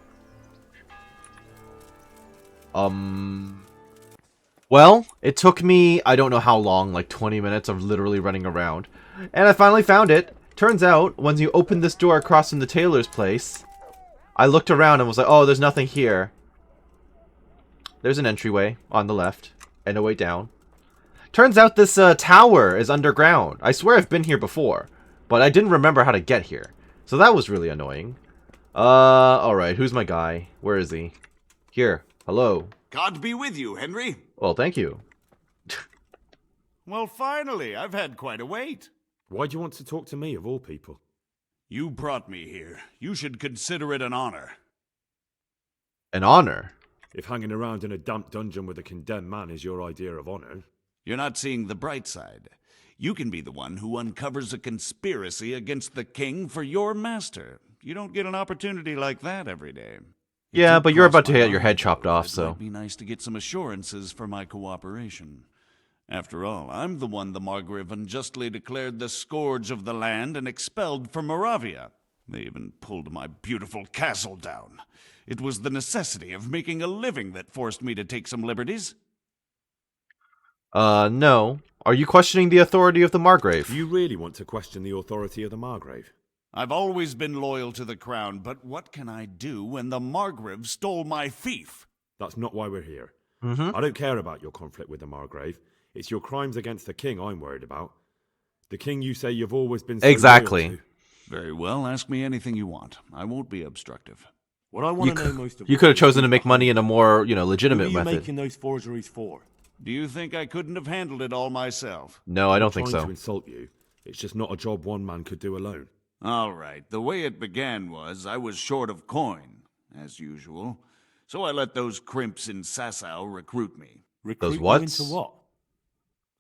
A: Well, it took me, I don't know how long, like 20 minutes of literally running around. And I finally found it. Turns out, when you open this door across from the tailor's place, I looked around and was like, oh, there's nothing here. There's an entryway on the left, and a way down. Turns out this tower is underground. I swear I've been here before, but I didn't remember how to get here. So that was really annoying. Alright, who's my guy? Where is he? Here. Hello.
K: God be with you, Henry.
A: Well, thank you.
K: Well, finally, I've had quite a wait.
F: Why do you want to talk to me, of all people?
K: You brought me here. You should consider it an honor.
A: An honor?
F: If hanging around in a damp dungeon with a condemned man is your idea of honor.
K: You're not seeing the bright side. You can be the one who uncovers a conspiracy against the king for your master. You don't get an opportunity like that every day.
A: Yeah, but you're about to get your head chopped off, so...
K: It'd be nice to get some assurances for my cooperation. After all, I'm the one the Margrave unjustly declared the scourge of the land and expelled from Moravia. They even pulled my beautiful castle down. It was the necessity of making a living that forced me to take some liberties.
A: No. Are you questioning the authority of the Margrave?
F: Do you really want to question the authority of the Margrave?
K: I've always been loyal to the crown, but what can I do when the Margrave stole my fief?
F: That's not why we're here.
A: Mm-hmm.
F: I don't care about your conflict with the Margrave. It's your crimes against the king I'm worried about. The king you say you've always been so
A: exactly.
F: loyal to.
K: Very well, ask me anything you want. I won't be obstructive.
L: What I want to know most of all,
A: you could have chosen to make money in a more, legitimate
L: who are you
A: method.
L: making those forgeries for?
K: Do you think I couldn't have handled it all myself?
A: No, I don't think so.
F: To insult you. It's just not a job one man could do alone.
K: All right. The way it began was I was short of coin, as usual. So I let those crimps in Sasau recruit me.
L: Recruit
A: those what?
L: You into what?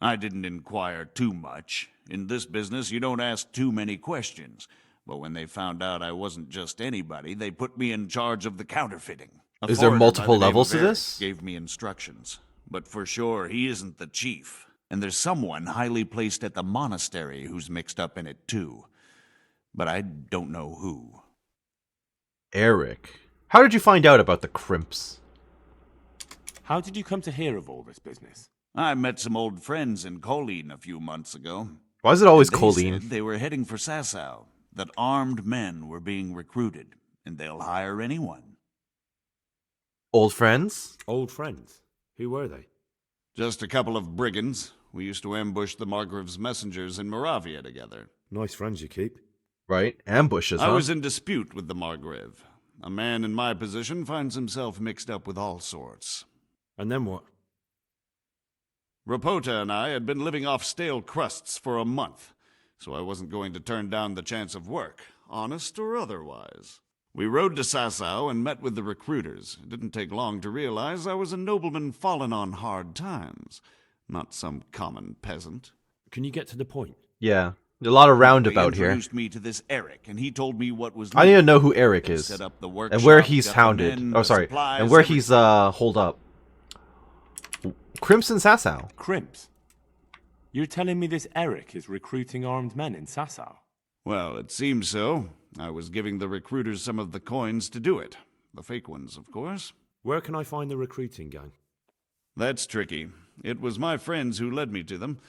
K: I didn't inquire too much. In this business, you don't ask too many questions. But when they found out I wasn't just anybody, they put me in charge of the counterfeiting.
A: Is there multiple levels to this?
K: Gave me instructions. But for sure, he isn't the chief. And there's someone highly placed at the monastery who's mixed up in it too. But I don't know who.
A: Eric. How did you find out about the crimps?
L: How did you come to hear of all this business?
K: I met some old friends in Colleen a few months ago.
A: Why is it always
K: They
A: Colleen?
K: said they were heading for Sasau, that armed men were being recruited, and they'll hire anyone.
A: Old friends?
F: Old friends? Who were they?
K: Just a couple of brigands. We used to ambush the Margrave's messengers in Moravia together.
F: Nice friends you keep.
A: Right, ambushes,
K: I
A: huh?
K: was in dispute with the Margrave. A man in my position finds himself mixed up with all sorts.
F: And then what?
K: Rapota and I had been living off stale crusts for a month, so I wasn't going to turn down the chance of work, honest or otherwise. We rode to Sasau and met with the recruiters. It didn't take long to realize I was a nobleman fallen on hard times, not some common peasant.
F: Can you get to the point?
A: Yeah. A lot of roundabout
K: They
A: here.
K: introduced me to this Eric, and he told me what was
A: I need to
K: needed.
A: know who Eric is.
K: Set up the
A: And
K: workshop,
A: where he's
K: got the
A: hounded.
K: men,
A: Oh,
K: the
A: sorry.
K: supplies,
A: And where
K: everything.
A: he's, holed up. Crimson Sasau.
L: Crimps? You're telling me this Eric is recruiting armed men in Sasau?
K: Well, it seems so. I was giving the recruiters some of the coins to do it. The fake ones, of course.
F: Where can I find the recruiting gang?
K: That's tricky. It was my friends who led me to them.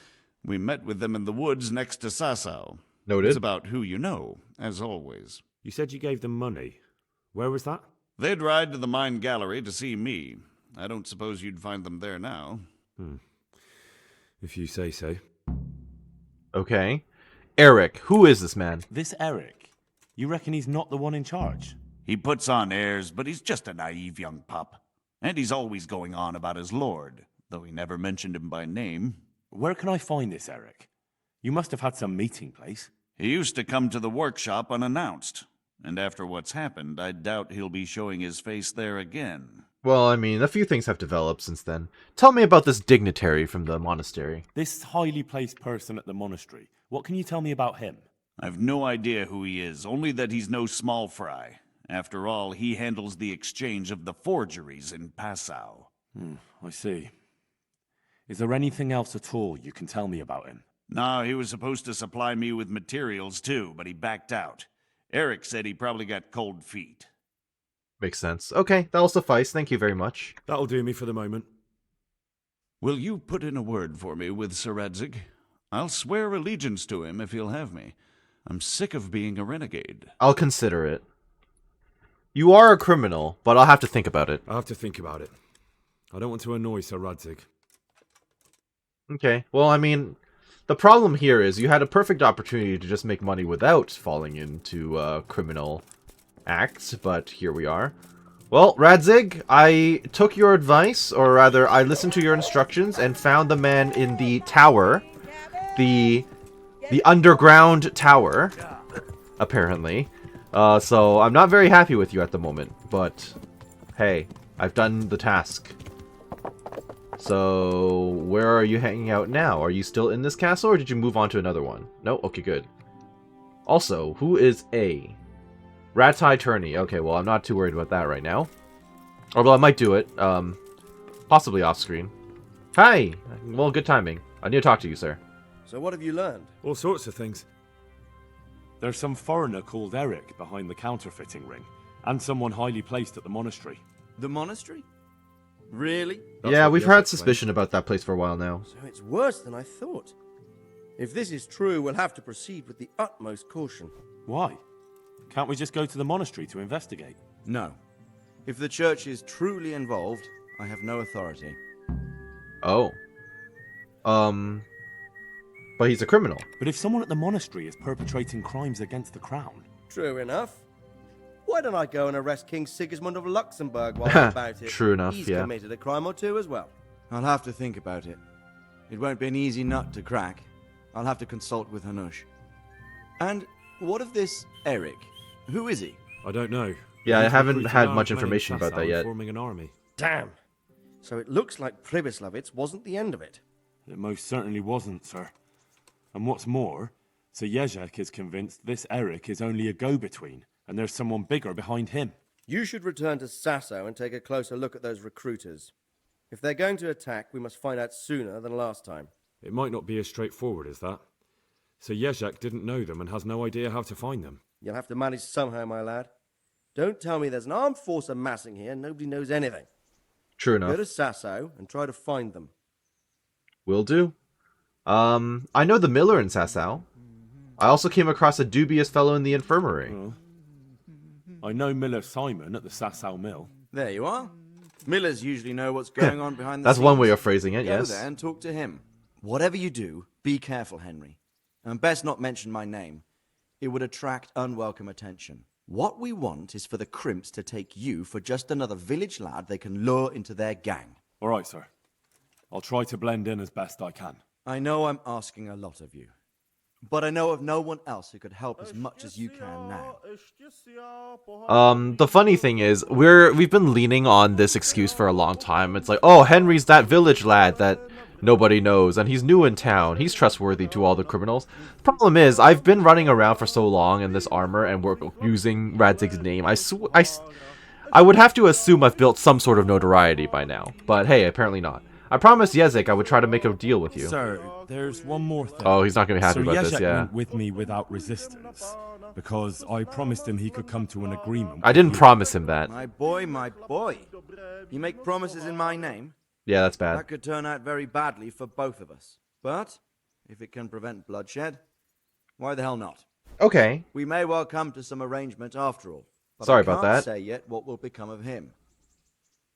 K: We met with them in the woods next to Sasau.
A: Noted.
K: It's about who you know, as always.
F: You said you gave them money. Where was that?
K: They'd ride to the mine gallery to see me. I don't suppose you'd find them there now.
F: If you say so.
A: Okay. Eric, who is this man?
L: This Eric? You reckon he's not the one in charge?
K: He puts on airs, but he's just a naive young pup. And he's always going on about his lord, though he never mentioned him by name.
L: Where can I find this Eric? You must have had some meeting place.
K: He used to come to the workshop unannounced. And after what's happened, I doubt he'll be showing his face there again.
A: Well, I mean, a few things have developed since then. Tell me about this dignitary from the monastery.
L: This highly placed person at the monastery. What can you tell me about him?
K: I've no idea who he is, only that he's no small fry. After all, he handles the exchange of the forgeries in Passau.
L: I see. Is there anything else at all you can tell me about him?
K: No, he was supposed to supply me with materials too, but he backed out. Eric said he probably got cold feet.
A: Makes sense. Okay, that'll suffice. Thank you very much.
F: That'll do me for the moment.
K: Will you put in a word for me with Sir Radzig? I'll swear allegiance to him if he'll have me. I'm sick of being a renegade.
A: I'll consider it. You are a criminal, but I'll have to think about it.
F: I'll have to think about it. I don't want to annoy Sir Radzig.
A: Okay, well, I mean, the problem here is you had a perfect opportunity to just make money without falling into criminal acts, but here we are. Well, Radzig, I took your advice, or rather, I listened to your instructions and found the man in the tower. The underground tower, apparently. So I'm not very happy with you at the moment, but hey, I've done the task. So, where are you hanging out now? Are you still in this castle, or did you move on to another one? No? Okay, good. Also, who is A? Ratai Tourney. Okay, well, I'm not too worried about that right now. Although I might do it, possibly off-screen. Hi! Well, good timing. I need to talk to you, sir.
N: So what have you learned?
F: All sorts of things.
L: There's some foreigner called Eric behind the counterfeiting ring, and someone highly placed at the monastery.
N: The monastery? Really?
A: Yeah, we've had suspicion about that place for a while now.
N: So it's worse than I thought. If this is true, we'll have to proceed with the utmost caution.
L: Why? Can't we just go to the monastery to investigate?
P: No. If the church is truly involved, I have no authority.
A: Oh. But he's a criminal.
L: But if someone at the monastery is perpetrating crimes against the crown...
N: True enough. Why don't I go and arrest King Sigismund of Luxembourg while I'm about it?
A: True enough,
N: He's
A: yeah.
N: committed a crime or two as well.
P: I'll have to think about it. It won't be an easy nut to crack. I'll have to consult with Hanush. And what of this Eric? Who is he?
F: I don't know.
A: Yeah, I
F: He's
A: haven't
F: recruiting
A: had
F: armed
A: much
F: men in
A: information about
F: Sasau
A: that
F: and
A: yet.
F: Forming an army.
N: Damn. So it looks like Pribyslavitz wasn't the end of it.
L: It most certainly wasn't, sir. And what's more, Sir Jezek is convinced this Eric is only a go-between, and there's someone bigger behind him.
N: You should return to Sasau and take a closer look at those recruiters. If they're going to attack, we must find out sooner than last time.
F: It might not be as straightforward as that. Sir Jezek didn't know them and has no idea how to find them.
N: You'll have to manage somehow, my lad. Don't tell me there's an armed force amassing here and nobody knows anything.
A: True enough.
N: Go to Sasau and try to find them.
A: Will do. I know the miller in Sasau. I also came across a dubious fellow in the infirmary.
L: I know Miller Simon at the Sasau mill.
P: There you are. Millers usually know what's going on behind the
A: That's
P: scenes.
A: one way of phrasing it,
P: Go
A: yes.
P: there and talk to him. Whatever you do, be careful, Henry. And best not mention my name. It would attract unwelcome attention. What we want is for the crimps to take you for just another village lad they can lure into their gang.
L: All right, sir. I'll try to blend in as best I can.
P: I know I'm asking a lot of you. But I know of no one else who could help as much as you can now.
A: The funny thing is, we've been leaning on this excuse for a long time. It's like, oh, Henry's that village lad that nobody knows, and he's new in town. He's trustworthy to all the criminals. Problem is, I've been running around for so long in this armor, and we're using Radzig's name. I would have to assume I've built some sort of notoriety by now, but hey, apparently not. I promised Jezek I would try to make a deal with you.
L: Sir, there's one more thing.
A: Oh, he's not going to be happy
L: Sir
A: about
L: Jezek
A: this, yeah.
L: went with me without resistance, because I promised him he could come to an agreement.
A: I didn't promise him that.
P: My boy, my boy. You make promises in my name?
A: Yeah, that's bad.
P: That could turn out very badly for both of us. But If it can prevent bloodshed, why the hell not?
A: Okay.
P: We may well come to some arrangement after all. But
A: Sorry
P: I
A: about
P: can't
A: that.
P: say yet what will become of him.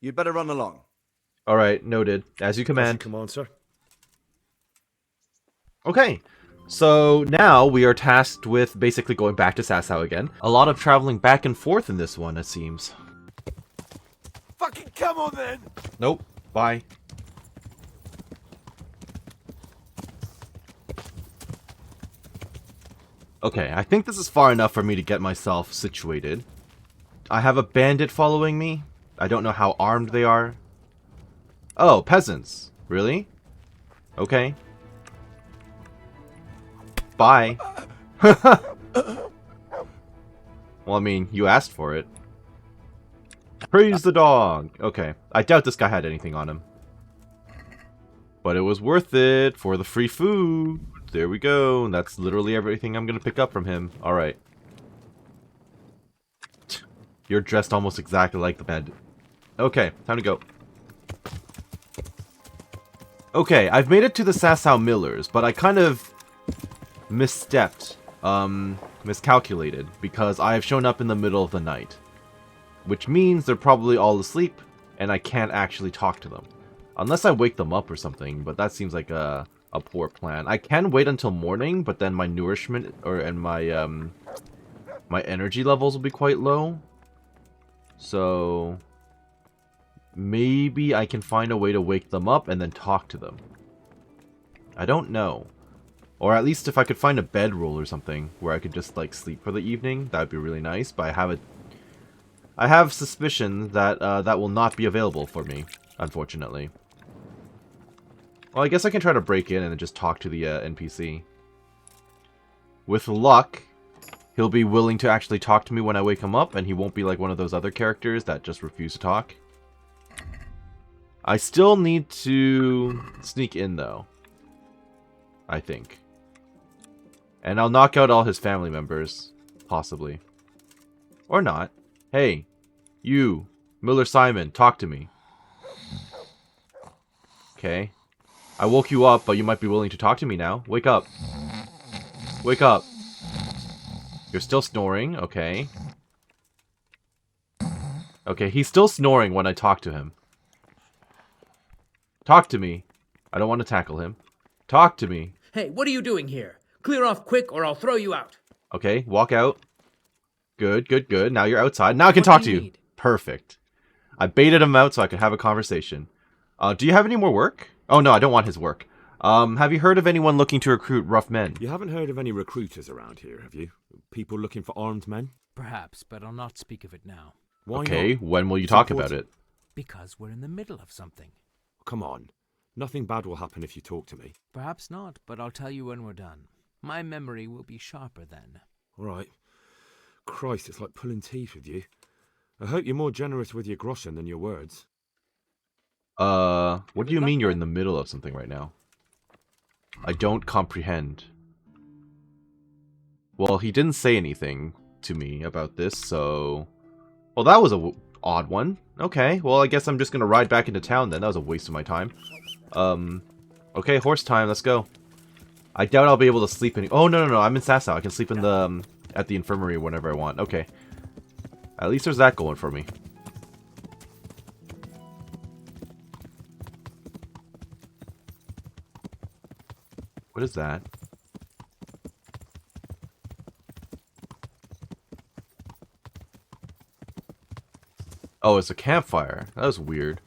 P: You'd better run along.
A: All right, noted. As you command.
F: As you command, sir.
A: Okay. So now we are tasked with basically going back to Sasau again. A lot of traveling back and forth in this one, it seems.
E: Fucking come on then!
A: Nope. Bye. Okay, I think this is far enough for me to get myself situated. I have a bandit following me. I don't know how armed they are. Oh, peasants. Really? Okay. Bye. Well, I mean, you asked for it. Praise the dog! Okay, I doubt this guy had anything on him. But it was worth it for the free food. There we go. That's literally everything I'm gonna pick up from him. Alright. You're dressed almost exactly like the bandit. Okay, time to go. Okay, I've made it to the Sasau Millers, but I kind of misstepped, miscalculated, because I have shown up in the middle of the night. Which means they're probably all asleep, and I can't actually talk to them. Unless I wake them up or something, but that seems like a poor plan. I can wait until morning, but then my nourishment, and my, my energy levels will be quite low. So maybe I can find a way to wake them up and then talk to them. I don't know. Or at least if I could find a bedroll or something where I could just like sleep for the evening, that would be really nice. But I have suspicion that that will not be available for me, unfortunately. Well, I guess I can try to break in and then just talk to the NPC. With luck, he'll be willing to actually talk to me when I wake him up, and he won't be like one of those other characters that just refuse to talk. I still need to sneak in, though. I think. And I'll knock out all his family members, possibly. Or not. Hey, you, Miller Simon, talk to me. Okay. I woke you up, but you might be willing to talk to me now. Wake up. Wake up. You're still snoring, okay. Okay, he's still snoring when I talk to him. Talk to me. I don't want to tackle him. Talk to me.
Q: Hey, what are you doing here? Clear off quick or I'll throw you out.
A: Okay, walk out. Good, good, good. Now you're outside. Now I can talk to you. Perfect. I baited him out so I could have a conversation. Do you have any more work? Oh no, I don't want his work. Have you heard of anyone looking to recruit rough men?
F: You haven't heard of any recruiters around here, have you? People looking for armed men?
Q: Perhaps, but I'll not speak of it now.
F: Why
A: okay,
F: not?
A: When will you
F: It's
A: talk
F: important.
A: about it?
Q: Because we're in the middle of something.
F: Come on. Nothing bad will happen if you talk to me.
Q: Perhaps not, but I'll tell you when we're done. My memory will be sharper then.
F: All right. Christ, it's like pulling teeth with you. I hope you're more generous with your groschen than your words.
A: What do you mean you're in the middle of something right now? I don't comprehend. Well, he didn't say anything to me about this, so... Well, that was a odd one. Okay, well, I guess I'm just gonna ride back into town then. That was a waste of my time. Okay, horse time, let's go. I doubt I'll be able to sleep any... Oh, no, I'm in Sasau. I can sleep in the, at the infirmary whenever I want. Okay. At least there's that going for me. What is that? Oh, it's a campfire. That was weird.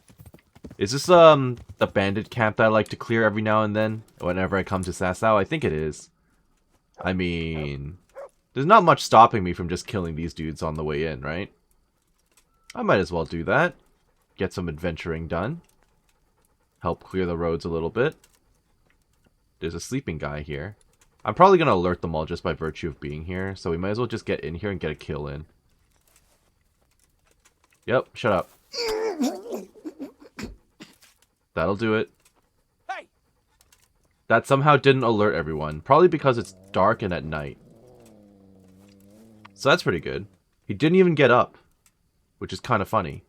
A: Is this, the bandit camp that I like to clear every now and then? Whenever I come to Sasau? I think it is. I mean... There's not much stopping me from just killing these dudes on the way in, right? I might as well do that. Get some adventuring done. Help clear the roads a little bit. There's a sleeping guy here. I'm probably going to alert them all just by virtue of being here, so we might as well just get in here and get a kill in. Yep, shut up. That'll do it. That somehow didn't alert everyone. Probably because it's dark and at night. So that's pretty good. He didn't even get up. Which is kind of funny.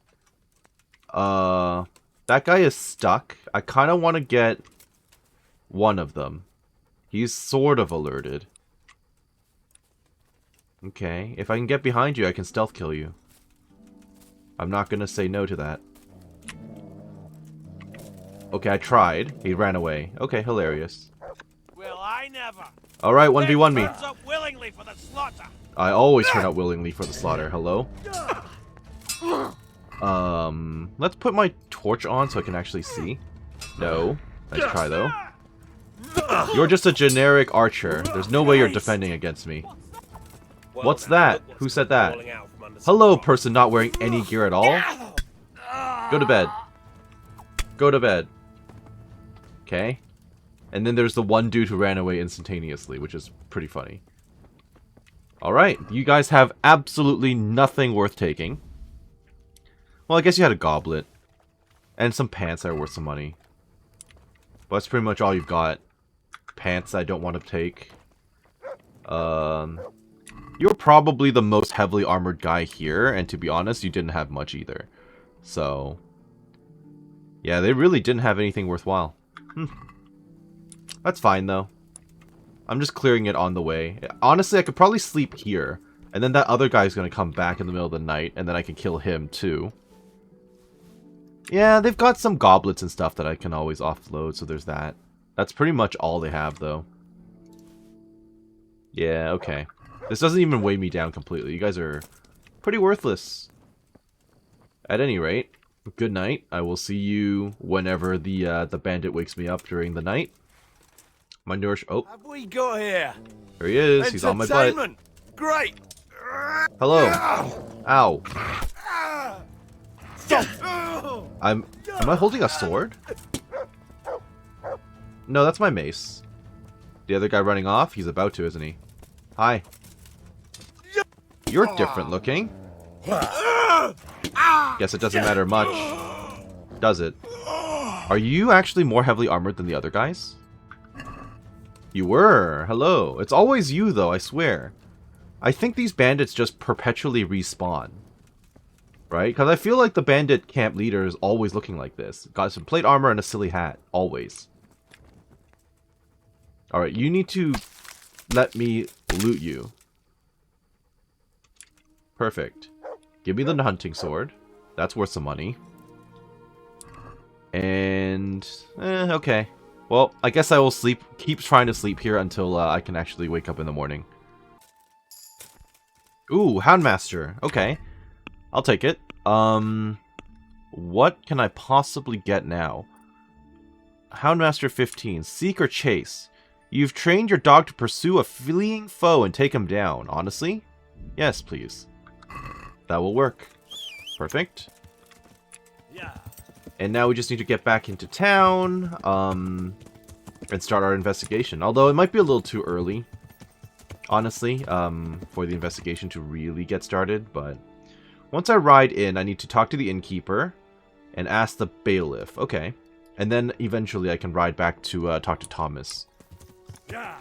A: That guy is stuck. I kind of want to get one of them. He's sort of alerted. Okay, if I can get behind you, I can stealth kill you. I'm not gonna say no to that. Okay, I tried. He ran away. Okay, hilarious.
E: Well, I never.
A: Alright, 1v1 me.
E: Turns up willingly for the slaughter.
A: I always turn out willingly for the slaughter. Hello? Let's put my torch on so I can actually see. No. Nice try, though. You're just a generic archer. There's no way you're defending against me. What's that? Who said that? Hello, person not wearing any gear at all. Go to bed. Go to bed. Okay. And then there's the one dude who ran away instantaneously, which is pretty funny. Alright, you guys have absolutely nothing worth taking. Well, I guess you had a goblet. And some pants that are worth some money. But that's pretty much all you've got. Pants I don't want to take. You're probably the most heavily armored guy here, and to be honest, you didn't have much either. So, yeah, they really didn't have anything worthwhile. That's fine, though. I'm just clearing it on the way. Honestly, I could probably sleep here, and then that other guy's going to come back in the middle of the night, and then I can kill him, too. Yeah, they've got some goblets and stuff that I can always offload, so there's that. That's pretty much all they have, though. Yeah, okay. This doesn't even weigh me down completely. You guys are pretty worthless. At any rate, good night. I will see you whenever the bandit wakes me up during the night. My nourish. Oh,
E: Have we got here?
A: there he is. He's on my butt.
E: Entertainment. Great.
A: Hello. Ow. Am I holding a sword? No, that's my mace. The other guy running off, he's about to, isn't he? Hi. You're different looking. Guess it doesn't matter much, does it? Are you actually more heavily armored than the other guys? You were. Hello. It's always you, though, I swear. I think these bandits just perpetually respawn. Right? Because I feel like the bandit camp leader is always looking like this. Got some plate armor and a silly hat. Always. Alright, you need to let me loot you. Perfect. Give me the hunting sword. That's worth some money. And... okay. Well, I guess I will keep trying to sleep here until I can actually wake up in the morning. Ooh, Houndmaster. Okay. I'll take it. What can I possibly get now? Houndmaster 15. Seek or chase. You've trained your dog to pursue a fleeing foe and take him down. Honestly? Yes, please. That will work. Perfect.
E: Yeah.
A: And now we just need to get back into town, and start our investigation. Although it might be a little too early, honestly, for the investigation to really get started. But once I ride in, I need to talk to the innkeeper and ask the bailiff. Okay. And then eventually I can ride back to talk to Thomas.
E: Yeah.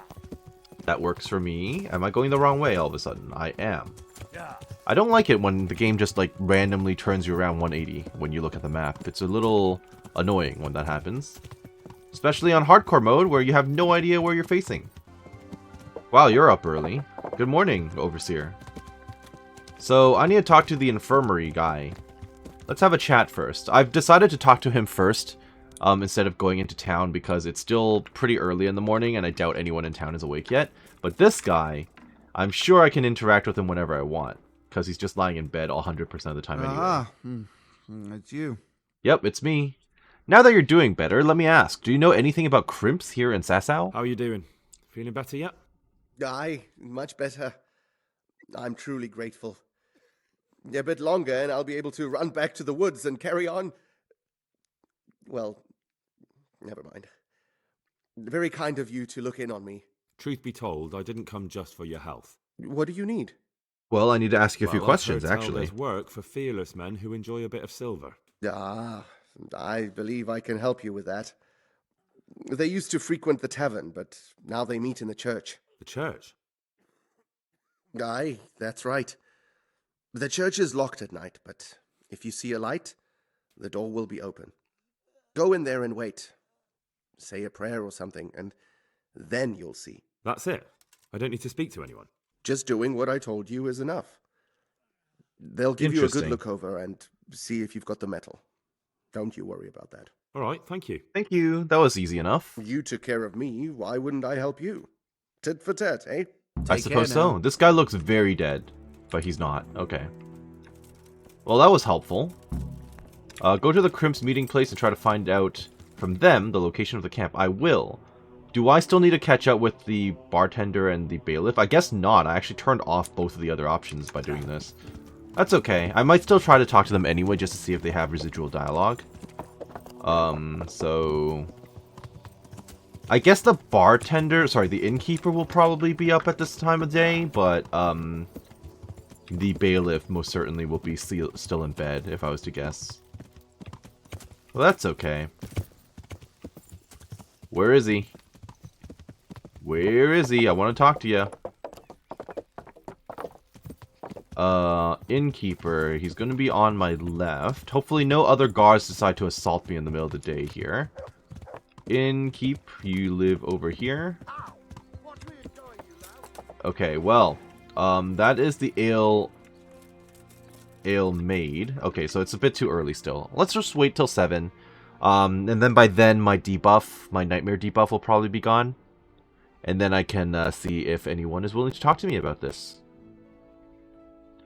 A: That works for me. Am I going the wrong way all of a sudden? I am.
E: Yeah.
A: I don't like it when the game just like randomly turns you around 180 when you look at the map. It's a little annoying when that happens. Especially on hardcore mode where you have no idea where you're facing. Wow, you're up early. Good morning, Overseer. So, I need to talk to the infirmary guy. Let's have a chat first. I've decided to talk to him first, instead of going into town because it's still pretty early in the morning and I doubt anyone in town is awake yet. But this guy, I'm sure I can interact with him whenever I want, because he's just lying in bed 100% of the time anyway.
R: It's you.
A: Yep, it's me. Now that you're doing better, let me ask, do you know anything about crimps here in Sasau?
F: How are you doing? Feeling better yet?
N: Aye, much better. I'm truly grateful. A bit longer and I'll be able to run back to the woods and carry on. Well, never mind. Very kind of you to look in on me.
F: Truth be told, I didn't come just for your health.
N: What do you need?
A: Well, I need to ask you a few questions,
F: I've heard tell
A: actually.
F: There's work for fearless men who enjoy a bit of silver.
N: Ah, I believe I can help you with that. They used to frequent the tavern, but now they meet in the church.
F: The church?
N: Aye, that's right. The church is locked at night, but if you see a light, the door will be open. Go in there and wait. Say a prayer or something, and Then you'll see.
F: That's it? I don't need to speak to anyone?
N: Just doing what I told you is enough. They'll give you a good
A: Interesting.
N: look over and see if you've got the metal. Don't you worry about that.
F: All right, thank you.
A: Thank you. That was easy enough.
N: You took care of me, why wouldn't I help you? Tit for tat, eh?
A: I suppose so. This guy looks very dead, but he's not. Okay. Well, that was helpful. Go to the Crimp's meeting place and try to find out from them the location of the camp. I will. Do I still need to catch up with the bartender and the bailiff? I guess not. I actually turned off both of the other options by doing this. That's okay. I might still try to talk to them anyway just to see if they have residual dialogue. So... I guess the bartender, sorry, the innkeeper will probably be up at this time of day, but, the bailiff most certainly will be still in bed, if I was to guess. Well, that's okay. Where is he? Where is he? I want to talk to you. Innkeeper. He's going to be on my left. Hopefully no other guards decide to assault me in the middle of the day here. Innkeep, you live over here. Okay, well, that is the ale maid. Okay, so it's a bit too early still. Let's just wait till 7. And then by then my debuff, my nightmare debuff will probably be gone. And then I can see if anyone is willing to talk to me about this.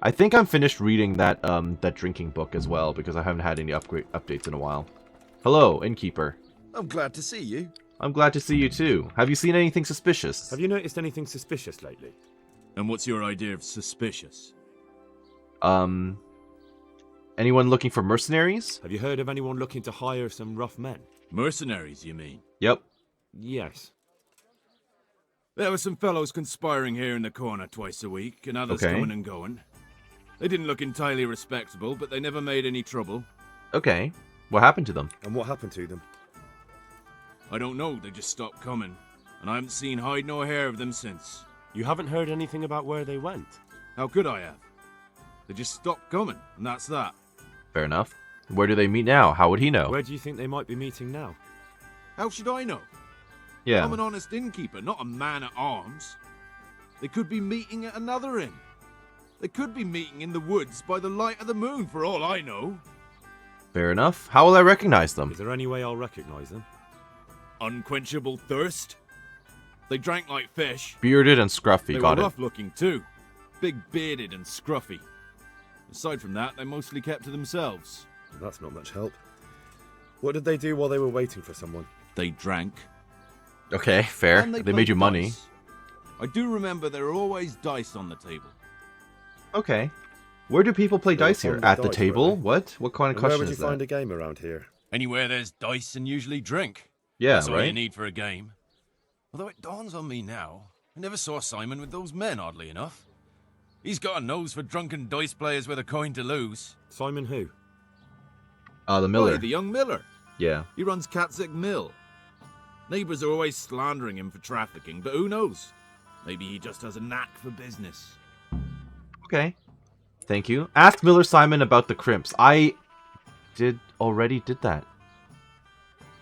A: I think I'm finished reading that that drinking book as well, because I haven't had any updates in a while. Hello, innkeeper.
R: I'm glad to see you.
A: I'm glad to see you too. Have you seen anything suspicious?
F: Have you noticed anything suspicious lately?
R: And what's your idea of suspicious?
A: Anyone looking for mercenaries?
F: Have you heard of anyone looking to hire some rough men?
R: Mercenaries, you mean?
A: Yep.
F: Yes.
R: There were some fellows conspiring here in the corner twice a week, and others
A: Okay.
R: coming and going. They didn't look entirely respectable, but they never made any trouble.
A: Okay. What happened to them?
F: And what happened to them?
R: I don't know, they just stopped coming, and I haven't seen hide nor hair of them since.
L: You haven't heard anything about where they went?
R: How could I have? They just stopped coming, and that's that.
A: Fair enough. Where do they meet now? How would he know?
F: Where do you think they might be meeting now?
R: How should I know?
A: Yeah.
R: I'm an honest innkeeper, not a man at arms. They could be meeting at another inn. They could be meeting in the woods by the light of the moon, for all I know.
A: Fair enough. How will I recognize them?
F: Is there any way I'll recognize them?
R: Unquenchable thirst. They drank like fish.
A: Bearded and scruffy,
R: They
A: got
R: were
A: it.
R: rough looking too. Big bearded and scruffy. Aside from that, they mostly kept to themselves.
F: That's not much help. What did they do while they were waiting for someone?
R: They drank.
A: Okay, fair.
R: And
A: They
R: played
A: made you money.
R: dice. I do remember there were always dice on the table.
A: Okay. Where do people play
F: They were
A: dice here?
F: fond of
A: At the
F: dice,
A: table?
F: were they?
A: What? What kind of
F: And where
A: question
F: would you
A: is that?
F: find a game around here?
R: Anywhere there's dice and usually drink.
A: Yeah,
R: That's all you
A: right?
R: need for a game. Although it dawns on me now, I never saw Simon with those men, oddly enough. He's got a nose for drunken dice players with a coin to lose.
F: Simon who?
A: The miller.
R: Why, the young miller.
A: Yeah.
R: He runs Katzig Mill. Neighbours are always slandering him for trafficking, but who knows? Maybe he just has a knack for business.
A: Okay. Thank you. Ask Miller Simon about the crimps. I already did that.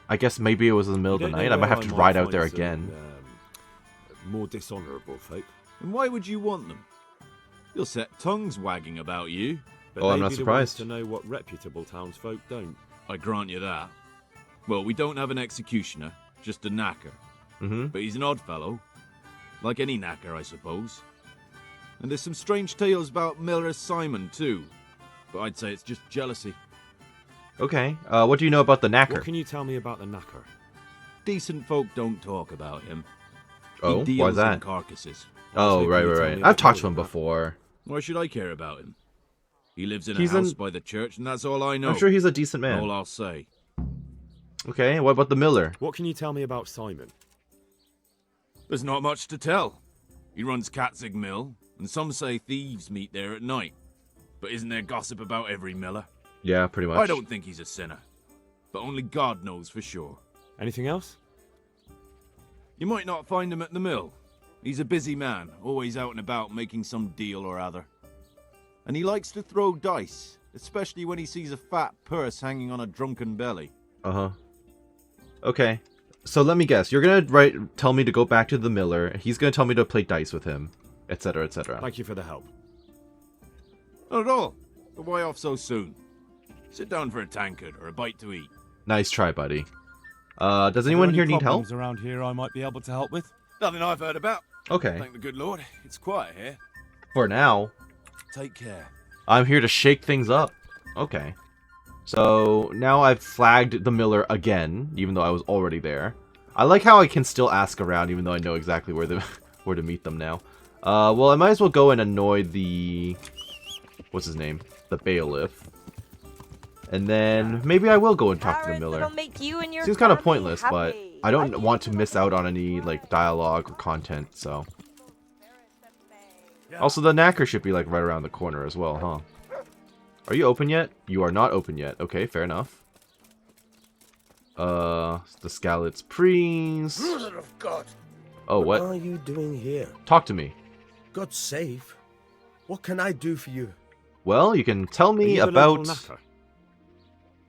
A: I guess maybe it was in the middle of the
F: You don't
A: night.
F: know
A: I might
F: where
A: have to ride out there
F: find some,
A: again.
F: More dishonourable folk.
R: And why would you want them? You'll set tongues wagging about you.
F: But
A: Oh, I'm
F: they'd
A: not
F: be the ones
A: surprised.
F: to know what reputable townsfolk don't.
R: I grant you that. Well, we don't have an executioner, just a knacker.
A: Mm-hmm.
R: But he's an odd fellow. Like any knacker, I suppose. And there's some strange tales about Miller Simon, too. But I'd say it's just jealousy.
A: Okay. What do you know about the knacker?
F: What can you tell me about the knacker?
R: Decent folk don't talk about him.
A: Oh,
R: He deals
A: why's
R: in
A: that?
R: carcasses.
A: Oh,
F: So
A: right,
F: can you
A: right,
F: tell
A: right.
F: me
A: I've
F: about
A: talked to him
F: that?
A: before.
R: Why should I care about him? He lives in a
A: He's
R: house
A: an-
R: by the church, and that's all I know.
A: I'm sure he's a decent man.
R: All I'll say.
A: Okay, what about the miller?
F: What can you tell me about Simon?
R: There's not much to tell. He runs Katzig Mill, and some say thieves meet there at night. But isn't there gossip about every miller?
A: Yeah, pretty much.
R: I don't think he's a sinner. But only God knows for sure.
F: Anything else?
R: You might not find him at the mill. He's a busy man, always out and about making some deal or other. And he likes to throw dice, especially when he sees a fat purse hanging on a drunken belly.
A: Uh-huh. Okay. So let me guess. You're gonna tell me to go back to the miller. He's gonna tell me to play dice with him, etc., etc.
F: Thank you for the help.
R: Not at all. But why off so soon? Sit down for a tankard or a bite to eat.
A: Nice try, buddy. Does anyone here need help?
L: Around here I might be able to help with?
E: Nothing I've heard about.
A: Okay.
E: Thank the good Lord. It's quiet here.
A: For now.
E: Take care.
A: I'm here to shake things up. Okay. So now I've flagged the miller again, even though I was already there. I like how I can still ask around, even though I know exactly where to meet them now. Well, I might as well go and annoy the... What's his name? The bailiff. And then maybe I will go and talk to the miller. Seems kind of pointless, but I don't want to miss out on any like dialogue or content, so. Also, the knacker should be like right around the corner as well, huh? Are you open yet? You are not open yet. Okay, fair enough. The Scalit's priest.
S: Brother of God.
A: Oh, what?
S: What are you doing here?
A: Talk to me.
S: God save. What can I do for you?
A: Well, you can tell me about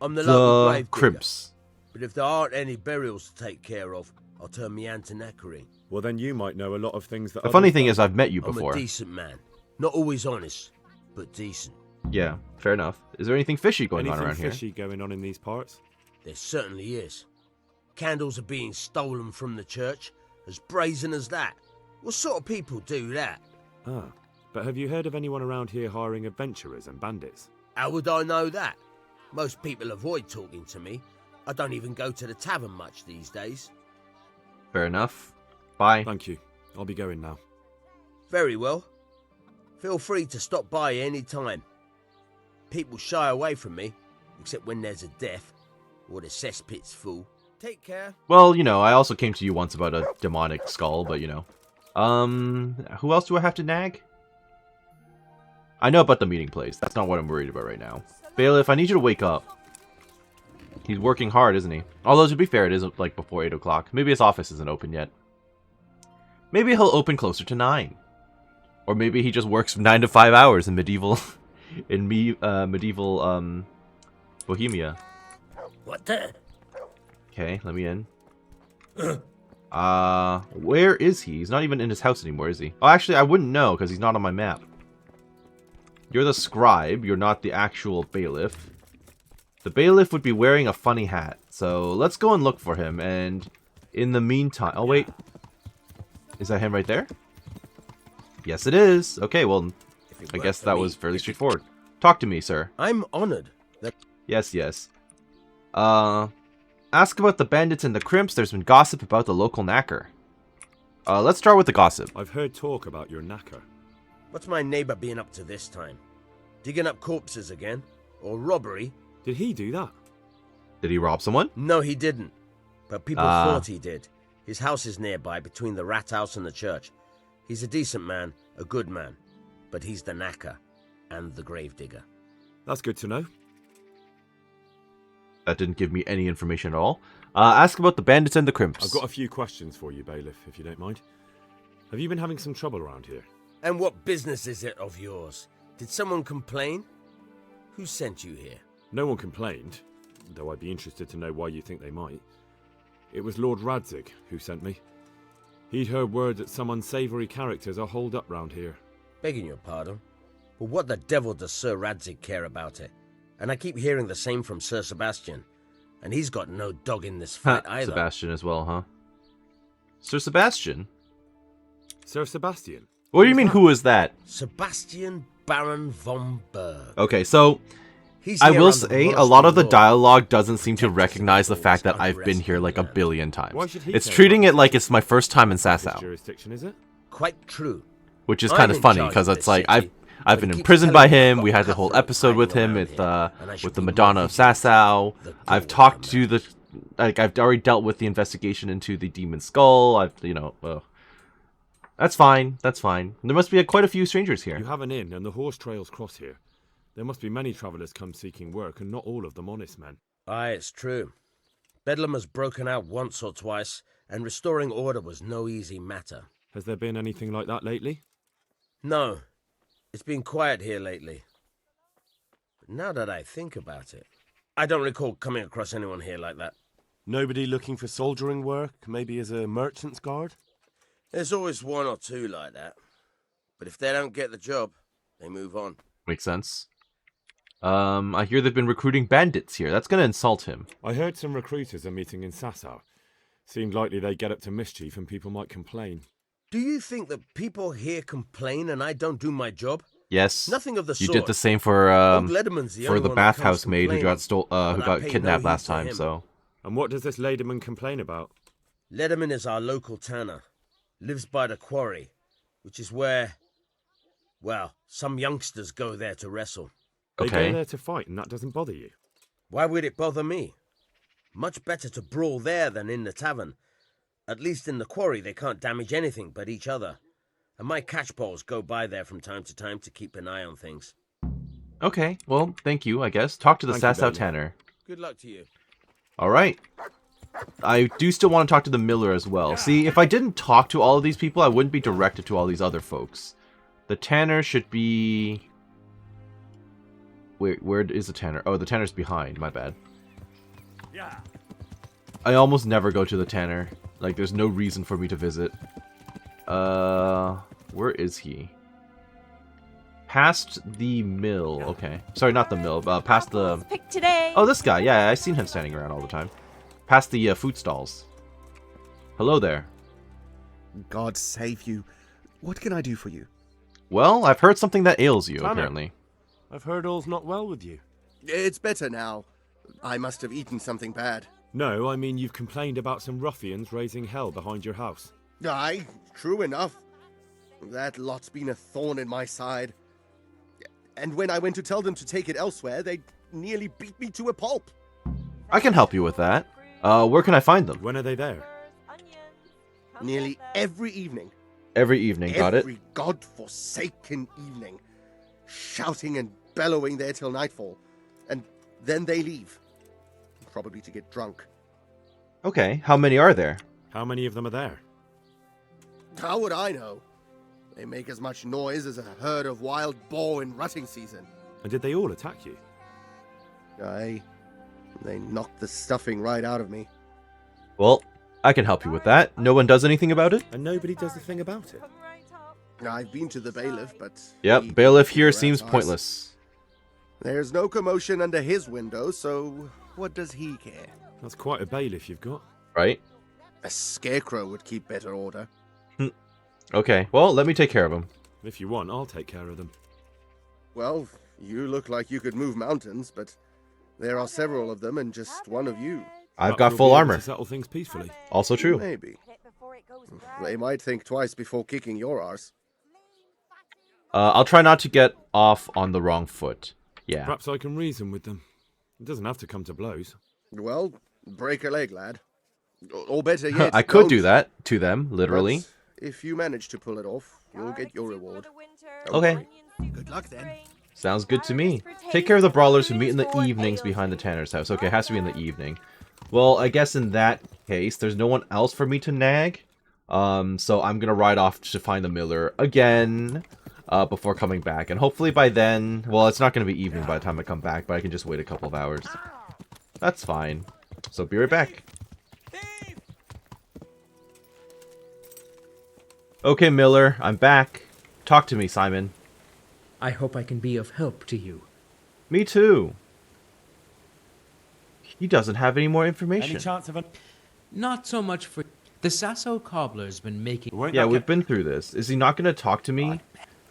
S: I'm the local grave digger,
A: crimps.
S: but if there aren't any burials to take care of, I'll turn me hand to knackering.
F: Well, then you might know a lot of things that.
A: The funny thing is, I've met you before.
S: I'm a decent man, not always honest, but decent.
A: Yeah, fair enough. Is there anything fishy going on around
F: Anything
A: here?
F: fishy going on in these parts?
S: There certainly is. Candles are being stolen from the church, as brazen as that. What sort of people do that?
F: Ah, but have you heard of anyone around here hiring adventurers and bandits?
S: How would I know that? Most people avoid talking to me. I don't even go to the tavern much these days.
A: Fair enough. Bye.
F: Thank you. I'll be going now.
S: Very well. Feel free to stop by any time. People shy away from me, except when there's a death, or the cesspit's full. Take care.
A: Well, you know, I also came to you once about a demonic skull, but you know. Who else do I have to nag? I know about the meeting place. That's not what I'm worried about right now. Bailiff, I need you to wake up. He's working hard, isn't he? Although, to be fair, it is like before 8 o'clock. Maybe his office isn't open yet. Maybe he'll open closer to 9. Or maybe he just works 9 to 5 hours in medieval... medieval, Bohemia.
S: What the?
A: Okay, let me in. Where is he? He's not even in his house anymore, is he? Oh, actually, I wouldn't know, because he's not on my map. You're the scribe, you're not the actual bailiff. The bailiff would be wearing a funny hat, so let's go and look for him, and in the meantime... Oh, wait. Is that him right there? Yes, it is. Okay, well, I guess that was fairly straightforward. Talk to me, sir.
S: I'm honored that...
A: Yes, yes. Ask about the bandits and the crimps. There's been gossip about the local knacker. Let's start with the gossip.
F: I've heard talk about your knacker.
S: What's my neighbor being up to this time? Digging up corpses again? Or robbery?
F: Did he do that?
A: Did he rob someone?
S: No, he didn't. But people thought he did. His house is nearby, between the rat house and the church. He's a decent man, a good man. But he's the knacker and the grave digger.
F: That's good to know.
A: That didn't give me any information at all. Ask about the bandits and the crimps.
F: I've got a few questions for you, bailiff, if you don't mind. Have you been having some trouble around here?
S: And what business is it of yours? Did someone complain? Who sent you here?
F: No one complained, though I'd be interested to know why you think they might. It was Lord Radzig who sent me. He'd heard word that some unsavoury characters are holed up round here.
S: Begging your pardon, but what the devil does Sir Radzig care about it? And I keep hearing the same from Sir Sebastian. And he's got no dog in this fight either.
A: Sebastian as well, huh? Sir Sebastian?
F: Sir Sebastian?
A: What do you mean, who is that?
S: Sebastian Baron von Berg.
A: Okay, so... I will say, a lot of the dialogue doesn't seem to recognize the fact that I've been here like a billion times. It's treating it like it's my first time in Sasau.
F: Jurisdiction, is it?
S: Quite true.
A: Which is kind of funny, because it's like, I've been imprisoned by him, we had the whole episode with him with the Madonna of Sasau, I've talked to the... Like, I've already dealt with the investigation into the Demon Skull, That's fine, that's fine. There must be quite a few strangers here.
F: You have an inn, and the horse trails cross here. There must be many travellers come seeking work, and not all of them honest men.
S: Aye, it's true. Bedlam has broken out once or twice, and restoring order was no easy matter.
F: Has there been anything like that lately?
S: No. It's been quiet here lately. But now that I think about it, I don't recall coming across anyone here like that.
L: Nobody looking for soldiering work, maybe as a merchant's guard?
N: There's always one or two like that. But if they don't get the job, they move on.
A: Makes sense. I hear they've been recruiting bandits here. That's gonna insult him.
F: I heard some recruiters are meeting in Sasau. Seemed likely they get up to mischief and people might complain.
N: Do you think that people here complain and I don't do my job?
A: Yes.
N: Nothing of the
A: You
N: sort.
A: did the same for
N: Old Lederman's the only
A: the
N: one that comes
A: bathhouse maid who
N: complaining,
A: got
N: but I pay
A: kidnapped
N: no
A: last
N: heed to
A: time.
N: him.
A: So.
F: And what does this Lederman complain about?
N: Lederman is our local tanner. Lives by the quarry, which is where, well, some youngsters go there to wrestle.
F: They go there to fight and that doesn't bother you?
N: Why would it bother me? Much better to brawl there than in the tavern. At least in the quarry they can't damage anything but each other. And my catchpoles go by there from time to time to keep an eye on things.
A: Okay, well, thank you, I guess. Talk to the
N: Thank you,
A: Sasau
N: Bailey.
A: Tanner.
N: Good luck to you.
A: Alright. I do still want to talk to the Miller as well. See, if I didn't talk to all of these people, I wouldn't be directed to all these other folks. The Tanner should be... Wait, where is the Tanner? Oh, the Tanner's behind. My bad.
L: Yeah.
A: I almost never go to the Tanner. Like, there's no reason for me to visit. Where is he? Past the mill. Okay. Sorry, not the mill. Past the...
I: Pick today.
A: Oh, this guy. Yeah, I've seen him standing around all the time. Past the food stalls. Hello there.
T: God save you. What can I do for you?
A: Well, I've heard something that ails you,
L: Tanner,
A: apparently.
L: I've heard all's not well with you.
N: It's better now. I must have eaten something bad.
F: No, I mean you've complained about some ruffians raising hell behind your house.
N: Aye, true enough. That lot's been a thorn in my side. And when I went to tell them to take it elsewhere, they nearly beat me to a pulp.
A: I can help you with that. Where can I find them?
F: When are they there?
N: Nearly every evening.
A: Every evening, got it?
N: Every godforsaken evening. Shouting and bellowing there till nightfall. And then they leave. Probably to get drunk.
A: Okay, how many are there?
F: How many of them are there?
N: How would I know? They make as much noise as a herd of wild boar in rutting season.
F: And did they all attack you?
N: Aye. They knocked the stuffing right out of me.
A: Well, I can help you with that. No one does anything about it?
F: And nobody does a thing about it?
N: I've been to the bailiff, but...
A: Yep, bailiff here seems pointless.
N: There's no commotion under his window, so what does he care?
F: That's quite a bailiff you've got.
A: Right?
N: A scarecrow would keep better order.
A: Okay, well, let me take care of him.
F: If you want, I'll take care of them.
N: Well, you look like you could move mountains, but there are several of them and just one of you.
A: I've
F: But
A: got
F: we'll
A: full
F: be able
A: armor.
F: to settle things peacefully.
A: Also true.
N: Maybe. They might think twice before kicking your arse.
A: I'll try not to get off on the wrong foot. Yeah.
F: Perhaps I can reason with them. It doesn't have to come to blows.
N: Well, break a leg, lad. Or better yet,
A: I could
N: don't.
A: do that to them, literally.
N: But if you manage to pull it off, you'll get your reward.
A: Okay.
N: Good luck then.
A: Sounds good to me. Take care of the brawlers who meet in the evenings behind the Tanner's house. Okay, it has to be in the evening. Well, I guess in that case, there's no one else for me to nag. So I'm gonna ride off to find the Miller again before coming back. And hopefully by then, well, it's not gonna be evening by the time I come back, but I can just wait a couple of hours. That's fine. So be right back. Okay, Miller, I'm back. Talk to me, Simon.
Q: I hope I can be of help to you.
A: Me too. He doesn't have any more information.
H: Any chance of a...
Q: Not so much for... The Sasau cobbler's been making...
A: Yeah, we've been through this. Is he not going to talk to me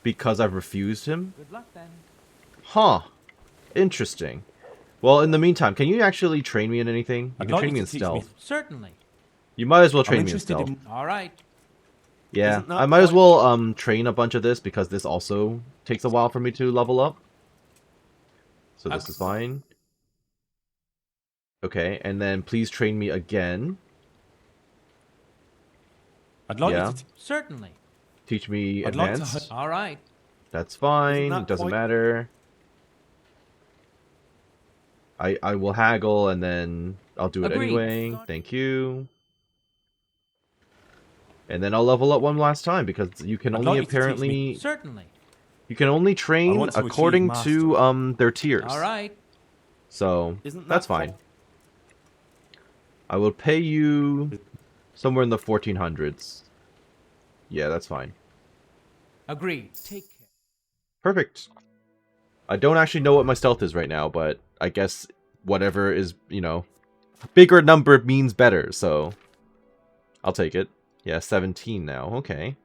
A: because I've refused him?
Q: Good luck then.
A: Huh. Interesting. Well, in the meantime, can you actually train me in anything? You
H: I'd
A: can
H: like
A: train
H: you
A: me
H: to
A: in
H: teach
A: stealth.
H: me.
Q: Certainly.
A: You might as well
H: I'm
A: train me in
H: interested
A: stealth.
H: in-
Q: All right.
A: Yeah,
H: Isn't that
A: I might as
H: what-
A: well train a bunch of this because this also takes a while for me to level up. So this is fine. Okay, and then please train me again.
H: I'd like
A: Yeah.
H: you to...
Q: Certainly.
A: Teach me
H: I'd like to
A: advanced.
Q: All right.
A: That's fine.
H: that
A: It doesn't
H: quite-
A: matter. I will haggle and then I'll do it
Q: Agreed.
A: anyway. Thank you. And then I'll level up one last time because you can
H: I'd
A: only
H: like you to teach
A: apparently
H: me.
Q: Certainly.
A: you can only train
H: want to achieve
A: according to
H: mastery.
A: their tiers.
Q: All right.
A: So
H: Isn't
A: that's
H: that
A: fine. I will pay you somewhere in the 1400s. Yeah, that's fine.
Q: Agreed. Take care.
A: Perfect. I don't actually know what my stealth is right now, but I guess whatever is, you know, bigger number means better, so I'll take it. Yeah, 17 now. Okay.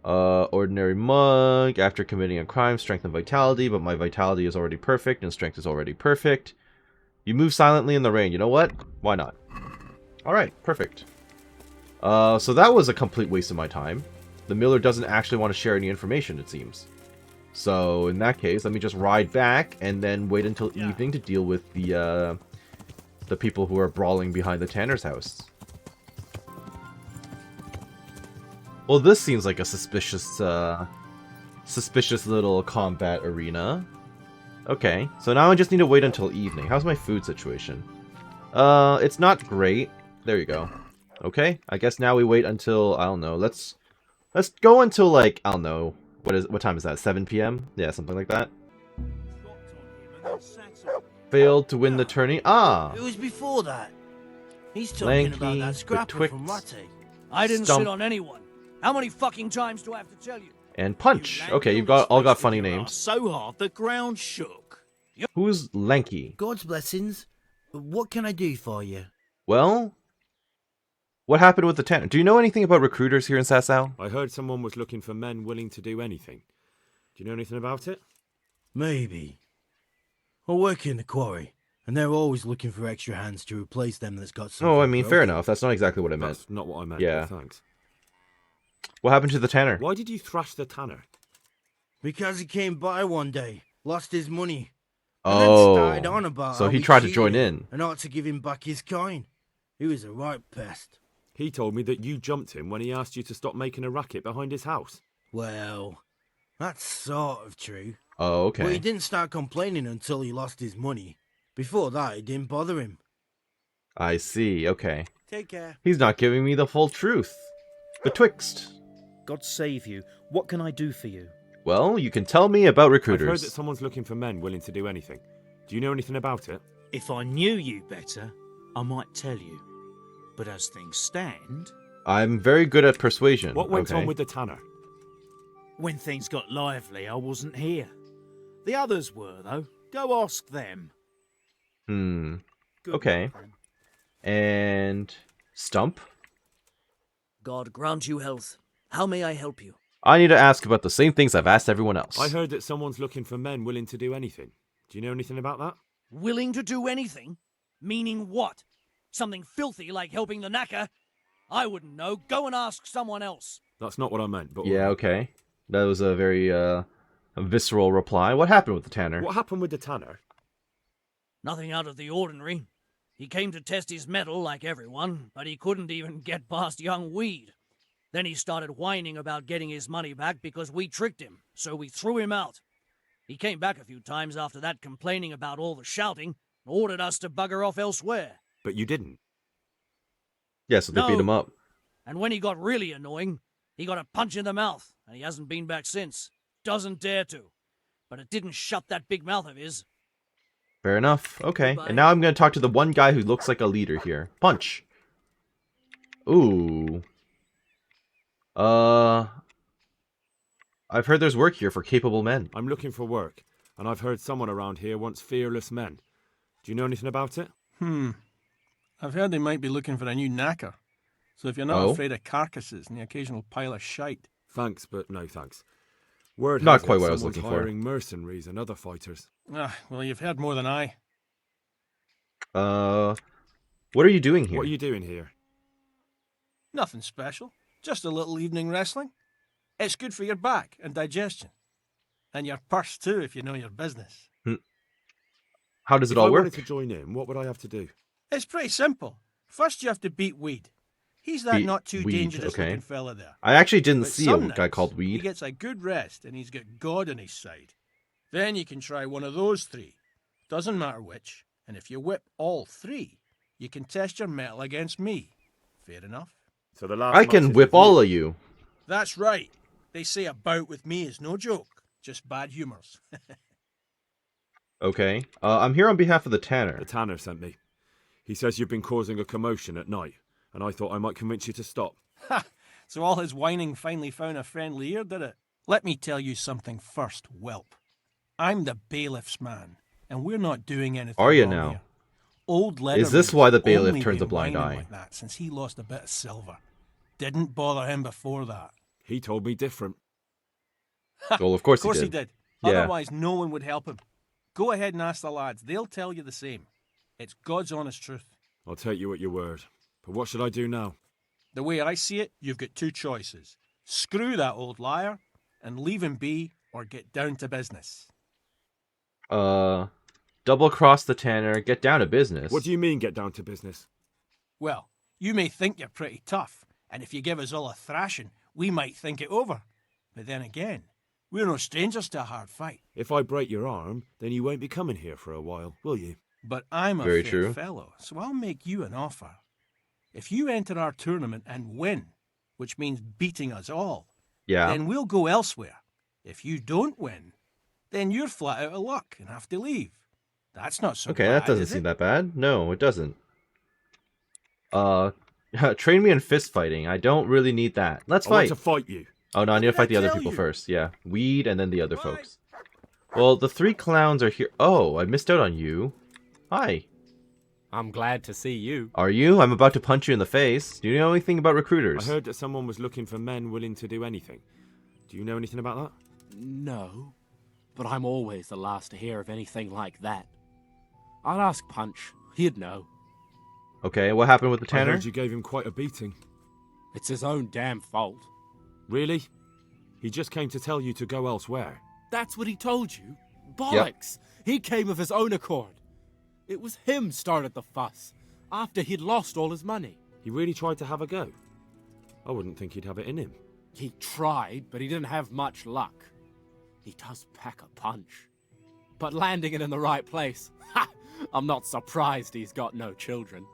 A: Ordinary mug. After committing a crime, strength and vitality, but my vitality is already perfect and strength is already perfect. You move silently in the rain. You know what? Why not? Alright, perfect. So that was a complete waste of my time. The miller doesn't actually want to share any information, it seems. So, in that case, let me just ride back and then wait until evening to deal with the people who are brawling behind the tanner's house. Well, this seems like a suspicious little combat arena. Okay, so now I just need to wait until evening. How's my food situation? It's not great. There you go. Okay, I guess now we wait until, I don't know, let's go until, like, I don't know, what time is that, 7 p.m.? Yeah, something like that. Failed to win the tourney. Ah!
B: It was before that. He's talking about that scrapper from Ratty. I didn't sit on anyone. How many fucking times do I have to tell you?
A: And Punch. Okay, you've all got funny names.
R: So hard the ground shook.
A: Who's Lanky?
U: God's blessings. What can I do for you?
A: Well, what happened with the tanner? Do you know anything about recruiters here in Sasau?
F: I heard someone was looking for men willing to do anything. Do you know anything about it?
U: Maybe. I work in the quarry, and they're always looking for extra hands to replace them that's got something
A: Oh, I mean,
U: broken.
A: fair enough. That's not exactly what I meant.
F: That's not what I meant.
A: Yeah.
F: Thanks.
A: What happened to the tanner?
F: Why did you thrash the tanner?
U: Because he came by one day, lost his money.
A: Oh,
U: and then started on about
A: so
U: how
A: he
U: we
A: tried to
U: cheated
A: join
U: him
A: in.
U: and ought to give him back his coin. He was a right pest.
F: He told me that you jumped him when he asked you to stop making a racket behind his house.
U: Well, that's sort of true.
A: Oh, okay.
U: But he didn't start complaining until he lost his money. Before that, it didn't bother him.
A: I see, okay.
U: Take care.
A: He's not giving me the full truth. Betwixt.
V: God save you. What can I do for you?
A: Well, you can tell me about recruiters.
F: I've heard that someone's looking for men willing to do anything. Do you know anything about it?
V: If I knew you better, I might tell you. But as things stand...
A: I'm very good at persuasion.
F: What went on with the tanner?
V: When things got lively, I wasn't here. The others were, though. Go ask them.
A: Okay. And... Stump?
B: God grant you health. How may I help you?
A: I need to ask about the same things I've asked everyone else.
F: I heard that someone's looking for men willing to do anything. Do you know anything about that?
B: Willing to do anything? Meaning what? Something filthy like helping the knacker? I wouldn't know. Go and ask someone else.
F: That's not what I meant, but...
A: Yeah, okay. That was a very, a visceral reply. What happened with the tanner?
F: What happened with the tanner?
B: Nothing out of the ordinary. He came to test his mettle like everyone, but he couldn't even get past young Weed. Then he started whining about getting his money back because we tricked him, so we threw him out. He came back a few times after that complaining about all the shouting, and ordered us to bugger off elsewhere.
F: But you didn't?
A: Yeah, so they beat him up.
B: And when he got really annoying, he got a punch in the mouth, and he hasn't been back since. Doesn't dare to. But it didn't shut that big mouth of his.
A: Fair enough. Okay. And now I'm going to talk to the one guy who looks like a leader here. Punch. Ooh. I've heard there's work here for capable men.
F: I'm looking for work, and I've heard someone around here wants fearless men. Do you know anything about it?
W: I've heard they might be looking for a new knacker. So if you're not afraid of carcasses and the occasional pile of shite...
F: Thanks, but no thanks. Word
A: not
F: has
A: quite
F: it
A: what I was
F: someone's
A: looking for.
F: hiring mercenaries and other fighters.
W: Well, you've heard more than I.
A: What are you doing here?
F: What are you doing here?
W: Nothing special. Just a little evening wrestling. It's good for your back and digestion. And your purse too, if you know your business.
A: How does it
F: If
A: all
F: I
A: work?
F: wanted to join in, what would I have to do?
W: It's pretty simple. First you have to beat Weed. He's that
A: Beat
W: not too
A: Weed,
W: dangerous
A: okay.
W: looking fella there.
A: I actually didn't
W: But
A: see
W: some
A: a guy
W: nights,
A: called
W: He
A: Weed.
W: gets a good rest and he's got God on his side. Then you can try one of those three. Doesn't matter which. And if you whip all three, you can test your mettle against me. Fair enough?
F: So the last
A: I can whip all of you.
W: That's right. They say a bout with me is no joke. Just bad humours.
A: Okay. I'm here on behalf of the tanner.
F: The tanner sent me. He says you've been causing a commotion at night, and I thought I might convince you to stop.
W: Ha! So all his whining finally found a friendly ear, did it? Let me tell you something first, whelp. I'm the bailiff's man, and we're not doing anything
A: Are you
W: wrong
A: now?
W: here. Old
A: Is this
W: Letterman's
A: why the bailiff
W: only
A: turns a
W: been
A: blind
W: whining
A: eye?
W: like that since he lost a bit of silver. Didn't bother him before that.
F: He told me different.
A: Well, of course,
W: Of course
A: he
W: he
A: did.
W: did.
A: Yeah.
W: Otherwise, no one would help him. Go ahead and ask the lads. They'll tell you the same. It's God's honest truth.
F: I'll take you at your word. But what should I do now?
W: The way I see it, you've got two choices. Screw that old liar and leave him be, or get down to business.
A: Double cross the tanner, get down to business.
F: What do you mean, get down to business?
W: Well, you may think you're pretty tough, and if you give us all a thrashing, we might think it over. But then again, we're no strangers to a hard fight.
F: If I break your arm, then you won't be coming here for a while, will you?
W: But I'm a
A: Very
W: fair
A: true.
W: fellow, so I'll make you an offer. If you enter our tournament and win, which means beating us all,
A: Yeah.
W: then we'll go elsewhere. If you don't win, then you're flat out of luck and have to leave. That's not so
A: Okay,
W: bad,
A: that doesn't
W: is
A: seem
W: it?
A: that bad. No, it doesn't. Train me in fist fighting. I don't really need that. Let's
F: I want
A: fight.
F: to fight you.
A: Oh no, I need to fight the other
W: tell
A: people
W: you?
A: first. Yeah, Weed and then the other folks. Well, the three clowns are here. Oh, I missed out on you. Hi.
C: I'm glad to see you.
A: Are you? I'm about to punch you in the face. Do you know anything about recruiters?
F: I heard that someone was looking for men willing to do anything. Do you know anything about that?
C: No, but I'm always the last to hear of anything like that. I'll ask Punch. He'd know.
A: Okay, what happened with the
F: I
A: tanner?
F: heard you gave him quite a beating.
C: It's his own damn fault.
F: Really? He just came to tell you to go elsewhere.
C: That's what he told you? Bollocks! He came of his own accord. It was him started the fuss, after he'd lost all his money.
F: He really tried to have a go. I wouldn't think he'd have it in him.
C: He tried, but he didn't have much luck. He does pack a punch. But landing it in the right place, ha! I'm not surprised he's got no children.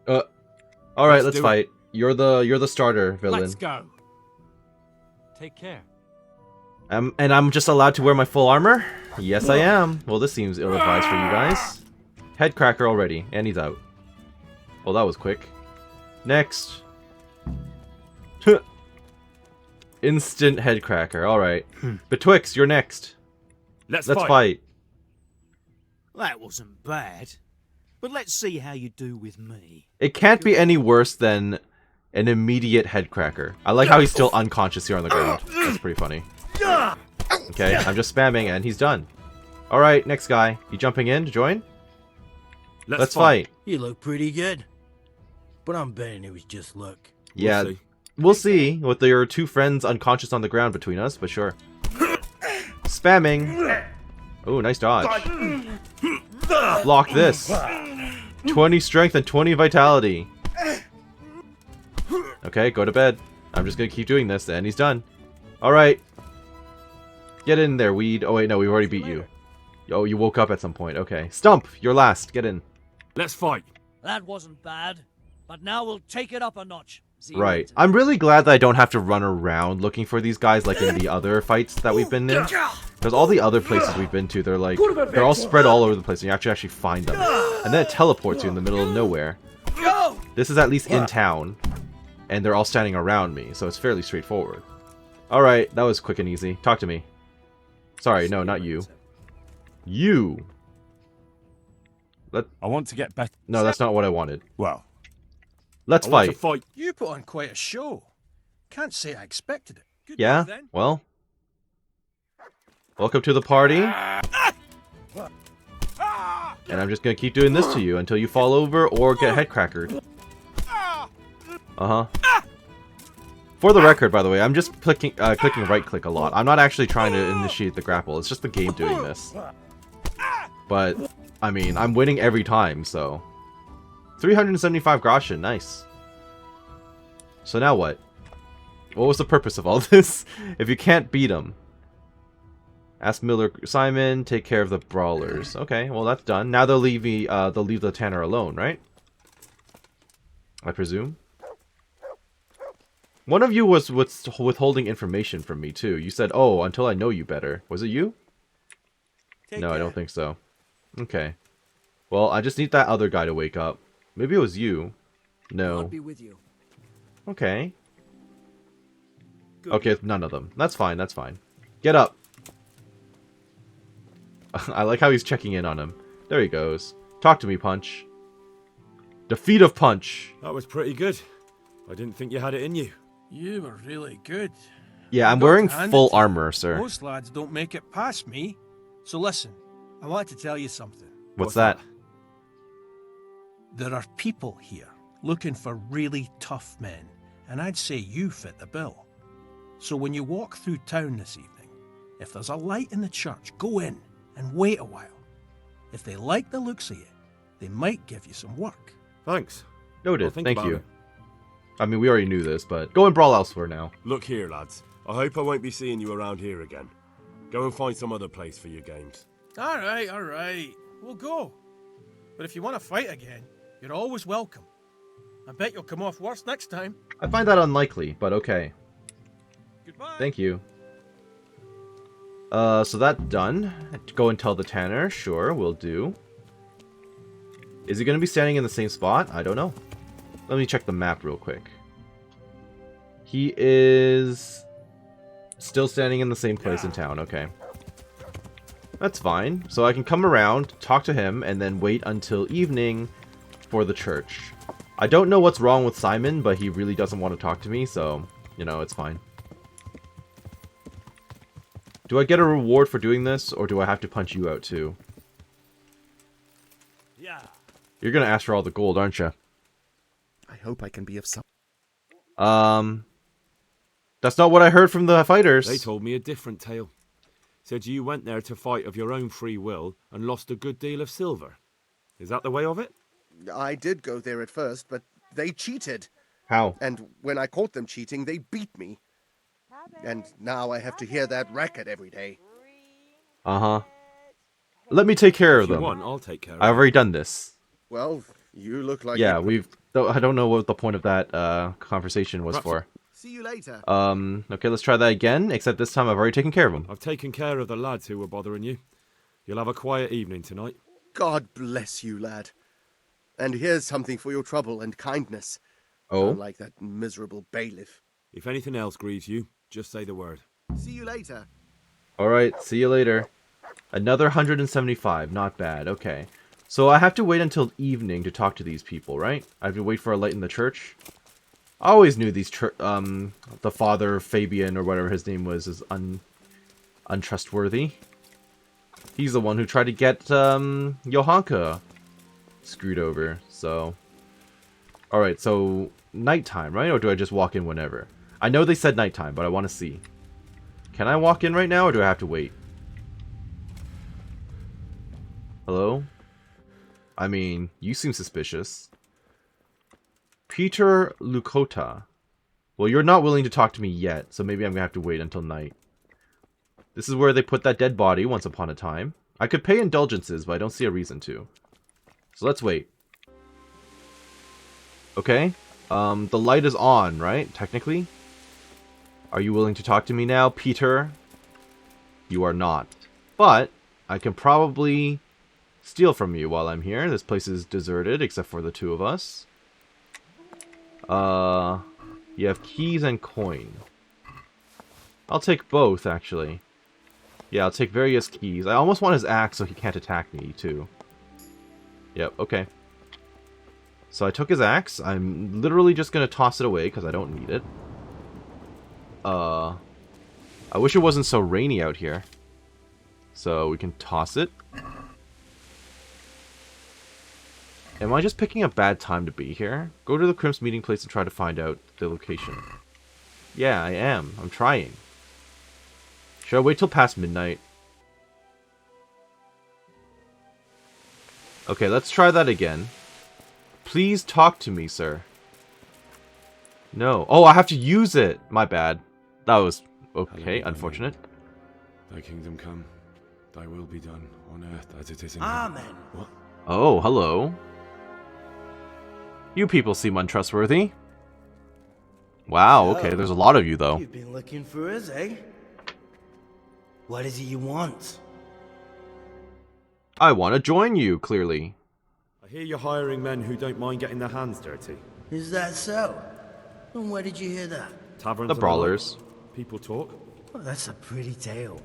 A: All right, let's
C: do it.
A: fight. You're the starter villain.
C: Let's go. Take care.
A: And I'm just allowed to wear my full armor? Yes, I am. Well, this seems ill-advised for you guys. Headcracker already, and he's out. Well, that was quick. Next. Instant headcracker. All right. Betwixt, you're next.
F: Let's
A: fight.
V: That wasn't bad. But let's see how you do with me.
A: It can't be any worse than an immediate headcracker. I like how he's still unconscious here on the ground. That's pretty funny. Okay, I'm just spamming and he's done. All right, next guy. You jumping in to join? Let's fight.
U: You look pretty good. But I'm betting it was just luck.
A: Yeah, we'll see with your two friends unconscious on the ground between us, but sure. Spamming. Oh, nice dodge. Block this. 20 strength and 20 vitality. Okay, go to bed. I'm just gonna keep doing this, and he's done. Alright. Get in there, Weed. Oh wait, no, we've already beat you. Oh, you woke up at some point. Okay. Stump, you're last. Get in.
F: Let's fight.
B: That wasn't bad, but now we'll take it up a notch. See you
A: Right.
B: later.
A: I'm really glad that I don't have to run around looking for these guys like in the other fights that we've been in. Because all the other places we've been to, they're all spread all over the place, and you actually find them. And then it teleports you in the middle of nowhere. This is at least in town, and they're all standing around me, so it's fairly straightforward. Alright, that was quick and easy. Talk to me. Sorry, no, not you. You!
L: I want to get better.
A: No, that's not what I wanted.
L: Well,
A: Let's fight.
W: You put on quite a show. Can't say I expected it. Good
A: Yeah?
W: move, then.
A: Well. Welcome to the party. And I'm just gonna keep doing this to you until you fall over or get headcrackered. Uh-huh. For the record, by the way, I'm just clicking right-click a lot. I'm not actually trying to initiate the grapple. It's just the game doing this. But, I mean, I'm winning every time, so... 375 groschen, nice. So now what? What was the purpose of all this? If you can't beat them. Ask Miller Simon, take care of the brawlers. Okay, well that's done. Now they'll leave the Tanner alone, right? I presume. One of you was withholding information from me too. You said, "Oh, until I know you better." Was it you? No, I don't think so. Okay. Well, I just need that other guy to wake up. Maybe it was you. No.
P: God be with you.
A: Okay. Okay, it's none of them. That's fine, that's fine. Get up. I like how he's checking in on him. There he goes. Talk to me, Punch. Defeat of Punch.
F: That was pretty good. I didn't think you had it in you.
W: You were really good.
A: Yeah, I'm
W: Got
A: wearing
W: to hand
A: full
W: it to you.
A: armor, sir.
W: Most lads don't make it past me. So listen, I want to tell you something.
A: What's that?
W: There are people here looking for really tough men, and I'd say you fit the bill. So when you walk through town this evening, if there's a light in the church, go in and wait a while. If they like the looks of you, they might give you some work.
F: Thanks.
A: Noted.
F: think
A: Thank
F: about
A: you.
F: it.
A: I mean, we already knew this, but go and brawl elsewhere now.
L: Look here, lads. I hope I won't be seeing you around here again. Go and find some other place for your games.
W: All right. We'll go. But if you want to fight again, you're always welcome. I bet you'll come off worse next time.
A: I find that unlikely, but okay.
W: Goodbye.
A: Thank you. So that's done. Go and tell the tanner. Sure, will do. Is he going to be standing in the same spot? I don't know. Let me check the map real quick. He is still standing in the same place in town. Okay. That's fine. So I can come around, talk to him, and then wait until evening for the church. I don't know what's wrong with Simon, but he really doesn't want to talk to me, so, you know, it's fine. Do I get a reward for doing this, or do I have to punch you out too?
T: Yeah.
A: You're gonna ask for all the gold, aren't you?
T: I hope I can be of some.
A: That's not what I heard from the fighters.
F: They told me a different tale. Said you went there to fight of your own free will and lost a good deal of silver. Is that the way of it?
N: I did go there at first, but they cheated.
A: How?
N: And when I caught them cheating, they beat me. And now I have to hear that racket every day.
A: Uh-huh. Let me take care of
F: If you
A: them.
F: want, I'll take care of
A: I've already done this.
N: Well, you look like...
A: Yeah, I don't know what the point of that conversation was for.
N: See you later.
A: Okay, let's try that again, except this time I've already taken care of them.
F: I've taken care of the lads who were bothering you. You'll have a quiet evening tonight.
N: God bless you, lad. And here's something for your trouble and kindness.
A: Oh?
N: Unlike that miserable bailiff.
F: If anything else grieves you, just say the word.
N: See you later.
A: Alright, see you later. Another 175, not bad, okay. So I have to wait until evening to talk to these people, right? I have to wait for a light in the church? I always knew these the father, Fabian, or whatever his name was, is untrustworthy. He's the one who tried to get Johanka screwed over, so... Alright, so nighttime, right? Or do I just walk in whenever? I know they said nighttime, but I want to see. Can I walk in right now, or do I have to wait? Hello? I mean, you seem suspicious. Peter Lukota. Well, you're not willing to talk to me yet, so maybe I'm gonna have to wait until night. This is where they put that dead body once upon a time. I could pay indulgences, but I don't see a reason to. So let's wait. Okay. The light is on, right? Technically? Are you willing to talk to me now, Peter? You are not. But I can probably steal from you while I'm here. This place is deserted, except for the two of us. You have keys and coin. I'll take both, actually. Yeah, I'll take various keys. I almost want his axe so he can't attack me, too. Yep, okay. So I took his axe. I'm literally just going to toss it away because I don't need it. I wish it wasn't so rainy out here. So we can toss it. Am I just picking a bad time to be here? Go to the Crimps meeting place and try to find out the location. Yeah, I am. I'm trying. Should I wait till past midnight? Okay, let's try that again. Please talk to me, sir. No. Oh, I have to use it! My bad. That was okay, unfortunate.
F: Thy kingdom come. Thy will be done on earth as it is in
S: Amen.
F: heaven. What?
A: Oh, hello. You people seem untrustworthy. Wow, okay, there's a lot of you, though.
S: You've been looking for us, eh? What is it you want?
A: I want to join you, clearly.
F: I hear you're hiring men who don't mind getting their hands dirty.
U: Is that so? And where did you hear that?
F: Taverns
A: The
F: and
A: brawlers.
F: like. People talk.
U: Well, that's a pretty tale.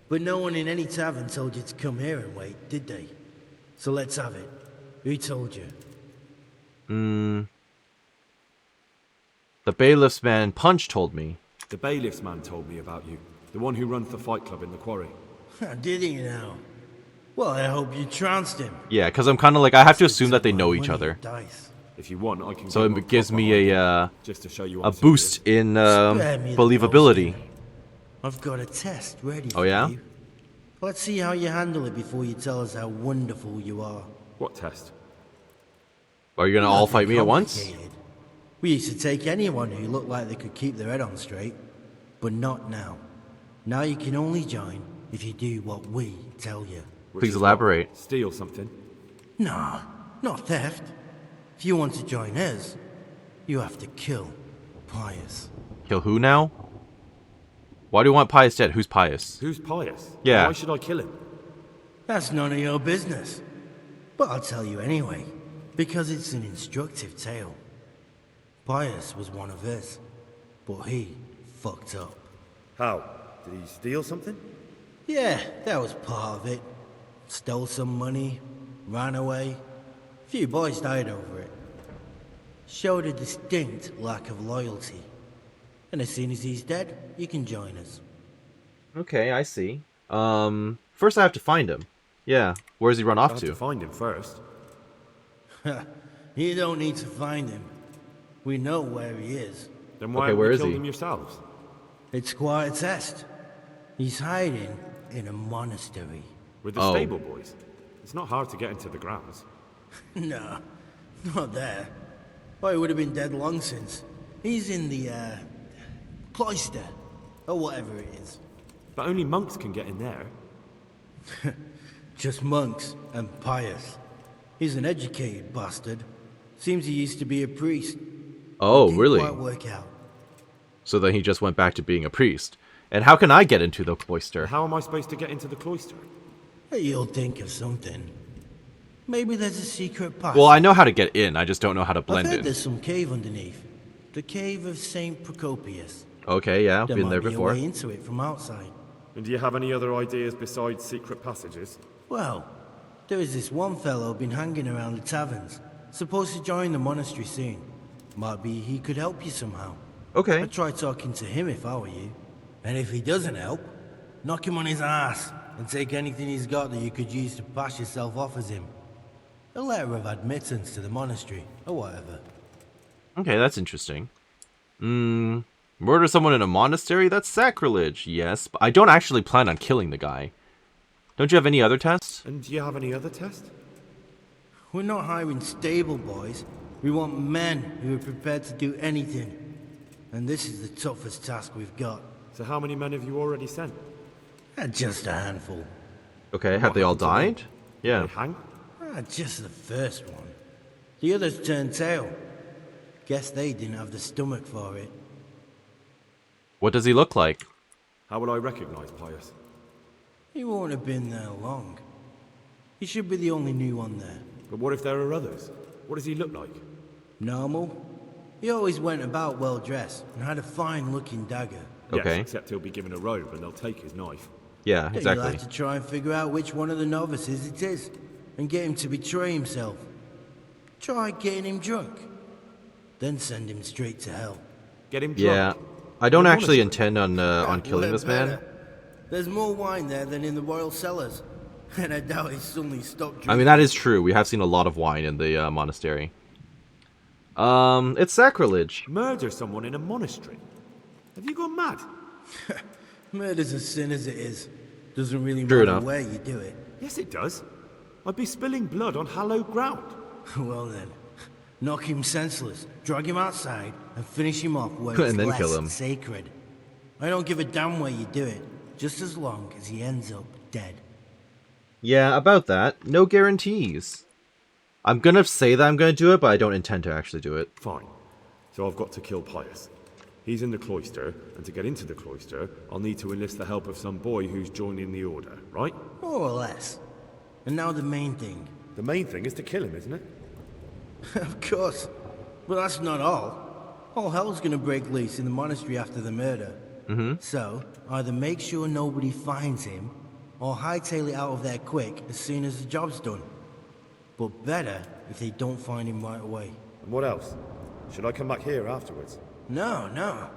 U: But no one in any tavern told you to come here and wait, did they? So let's have it. Who told you?
A: The bailiff's man Punch told me.
F: The bailiff's man told me about you. The one who runs the fight club in the quarry.
U: Did he now? Well, I hope you trounced him.
A: Yeah, because I'm kind of like, I have to assume that they know each other.
F: If you want, I can.
A: So it gives me
F: just to show you
A: a boost in believability.
U: I've got a test ready for
A: Oh yeah?
U: you. Let's see how you handle it before you tell us how wonderful you are.
F: What test?
A: Are you gonna all
U: Nothing
A: fight me at once?
U: complicated. We used to take anyone who looked like they could keep their head on straight, but not now. Now you can only join if you do what we tell you.
A: Please elaborate.
F: Steal something?
U: No, not theft. If you want to join us, you have to kill Pius.
A: Kill who now? Why do you want Pius dead? Who's Pius?
F: Who's Pius?
A: Yeah.
F: Why should I kill him?
U: That's none of your business. But I'll tell you anyway, because it's an instructive tale. Pius was one of us, but he fucked up.
F: How? Did he steal something?
U: Yeah, that was part of it. Stole some money, ran away. A few boys died over it. Showed a distinct lack of loyalty. And as soon as he's dead, you can join us.
A: Okay, I see. First I have to find him. Yeah, where's he run off
F: I have
A: to?
F: to find him first.
U: You don't need to find him. We know where he is.
F: Then why
A: Okay,
F: haven't
A: where
F: you
A: is
F: killed
A: he?
F: him yourselves?
U: It's quite a test. He's hiding in a monastery.
F: With the stable boys? It's not hard to get into the grounds.
U: No, not there. Well, he would have been dead long since. He's in the, cloister. Or whatever it is.
F: But only monks can get in there.
U: Just monks and Pius. He's an educated bastard. Seems he used to be a priest.
A: Oh,
U: Didn't
A: really?
U: quite work out.
A: So then he just went back to being a priest. And how can I get into the cloister?
F: How am I supposed to get into the cloister?
U: You'll think of something. Maybe there's a secret passage.
A: Well, I know how to get in, I just don't know how to
U: I've
A: blend
U: heard
A: in.
U: there's some cave underneath. The cave of Saint Procopius.
A: Okay, yeah,
U: There
A: been
U: might
A: there
U: be
A: before.
U: a way into it from outside.
F: And do you have any other ideas besides secret passages?
U: Well, there is this one fellow been hanging around the taverns. Supposed to join the monastery soon. Might be he could help you somehow.
A: Okay.
U: I'd try talking to him if I were you. And if he doesn't help, knock him on his ass and take anything he's got that you could use to pass yourself off as him. A letter of admittance to the monastery, or whatever.
A: Okay, that's interesting. Murder someone in a monastery? That's sacrilege, yes. But I don't actually plan on killing the guy. Don't you have any other tests?
F: And do you have any other tests?
U: We're not hiring stable boys. We want men who are prepared to do anything. And this is the toughest task we've got.
F: So how many men have you already sent?
U: Just a handful.
A: Okay, have they all died? Yeah.
F: They hang?
U: Just the first one. The others turned tail. Guess they didn't have the stomach for it.
A: What does he look like?
F: How will I recognize Pius?
U: He won't have been there long. He should be the only new one there.
F: But what if there are others? What does he look like?
U: Normal. He always went about well dressed and had a fine looking dagger.
A: Okay.
F: Yes, except he'll be given a robe and they'll take his knife.
A: Yeah,
U: Then
A: exactly.
U: you'll have to try and figure out which one of the novices it is and get him to betray himself. Try getting him drunk. Then send him straight to hell.
F: Get him drunk?
A: Yeah. I don't actually intend on killing this man.
U: There's more wine there than in the royal cellars. And I doubt he's suddenly stopped drinking.
A: I mean, that is true. We have seen a lot of wine in the monastery. It's sacrilege.
F: Murder someone in a monastery? Have you gone mad?
U: Murder's a sin as it is. Doesn't really
A: True
U: matter
A: enough.
U: where you do it.
F: Yes, it does. I'd be spilling blood on hallowed ground.
U: Well then, knock him senseless, drag him outside, and finish him off where
A: And
U: it's
A: then
U: less
A: kill him.
U: sacred. I don't give a damn where you do it, just as long as he ends up dead.
A: Yeah, about that. No guarantees. I'm gonna say that I'm gonna do it, but I don't intend to actually do it.
F: Fine. So I've got to kill Pius. He's in the cloister, and to get into the cloister, I'll need to enlist the help of some boy who's joining the order, right?
U: More or less. And now the main thing.
F: The main thing is to kill him, isn't it?
U: Of course. But that's not all. All hell's gonna break loose in the monastery after the murder. So, either make sure nobody finds him, or hightail it out of there quick as soon as the job's done. But better if they don't find him right away.
F: And what else? Should I come back here afterwards?
U: No.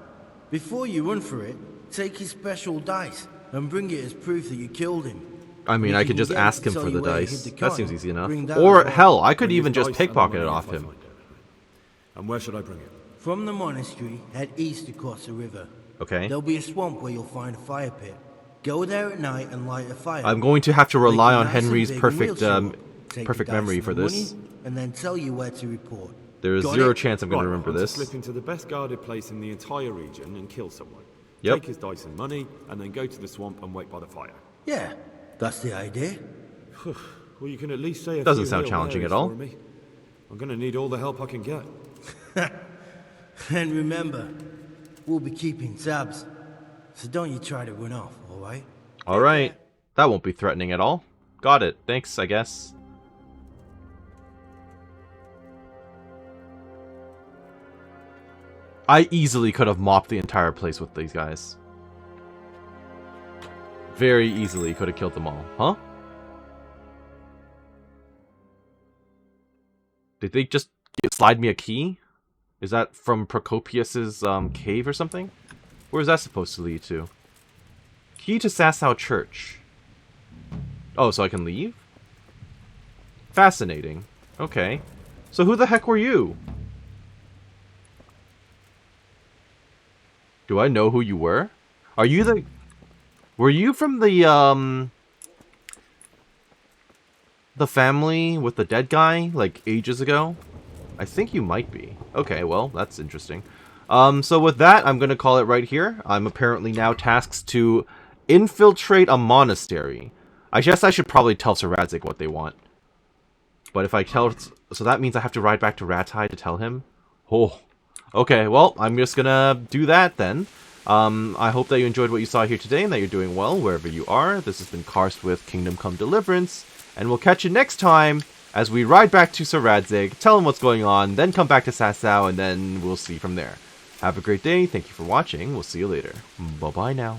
U: Before you run for it, take his special dice and bring it as proof that you killed him.
A: I mean,
U: If
A: I
U: you
A: could
U: can
A: just
U: get him
A: ask
U: to
A: him
U: tell
A: for
U: you
A: the
U: where he
A: dice.
U: hid the
A: That
U: coin,
A: seems easy enough.
U: bring that
A: Or,
U: as well.
A: hell, I could
F: Bring
A: even
F: his
A: just
F: dice and the
A: pickpocket it
F: money
A: off
F: if I
A: him.
F: find it. And where should I bring it?
U: From the monastery, head east across the river.
A: Okay.
U: There'll be a swamp where you'll find a fire pit. Go there at night and light a fire.
A: I'm going to have to
U: Make
A: rely
U: it
A: on
U: nice and
A: Henry's
U: big and
A: perfect,
U: we'll show up. Take
A: perfect
U: the dice
A: memory
U: and
A: for
U: the
A: this.
U: money, and then tell you where to report.
A: There is
U: Got
A: zero
U: it?
A: chance I'm going to
F: Right,
A: remember
F: I'm to
A: this.
F: slip into the best guarded place in the entire region and kill someone.
A: Yep.
F: Take his dice and money, and then go to the swamp and wait by the fire.
U: Yeah, that's the idea.
F: Well, you can at least say a
A: Doesn't
F: few
A: sound
F: Hail
A: challenging
F: Marys
A: at all.
F: for me. I'm gonna need all the help I can get.
U: And remember, we'll be keeping tabs. So don't you try to run off, alright?
A: Alright. That won't be threatening at all. Got it. Thanks, I guess. I easily could have mopped the entire place with these guys. Very easily could have killed them all. Huh? Did they just slide me a key? Is that from Procopius's cave or something? Where is that supposed to lead to? Key to Sasau Church. Oh, so I can leave? Fascinating. Okay. So who the heck were you? Do I know who you were? Are you the... Were you from the family with the dead guy, like, ages ago? I think you might be. Okay, well, that's interesting. So with that, I'm going to call it right here. I'm apparently now tasked to infiltrate a monastery. I guess I should probably tell Sir Radzig what they want. But if I tell... So that means I have to ride back to Rattay to tell him? Oh. Okay, well, I'm just gonna do that then. I hope that you enjoyed what you saw here today and that you're doing well wherever you are. This has been Karst with Kingdom Come Deliverance. And we'll catch you next time as we ride back to Sir Radzig, tell him what's going on, then come back to Sasau, and then we'll see from there. Have a great day. Thank you for watching. We'll see you later. Bye-bye now.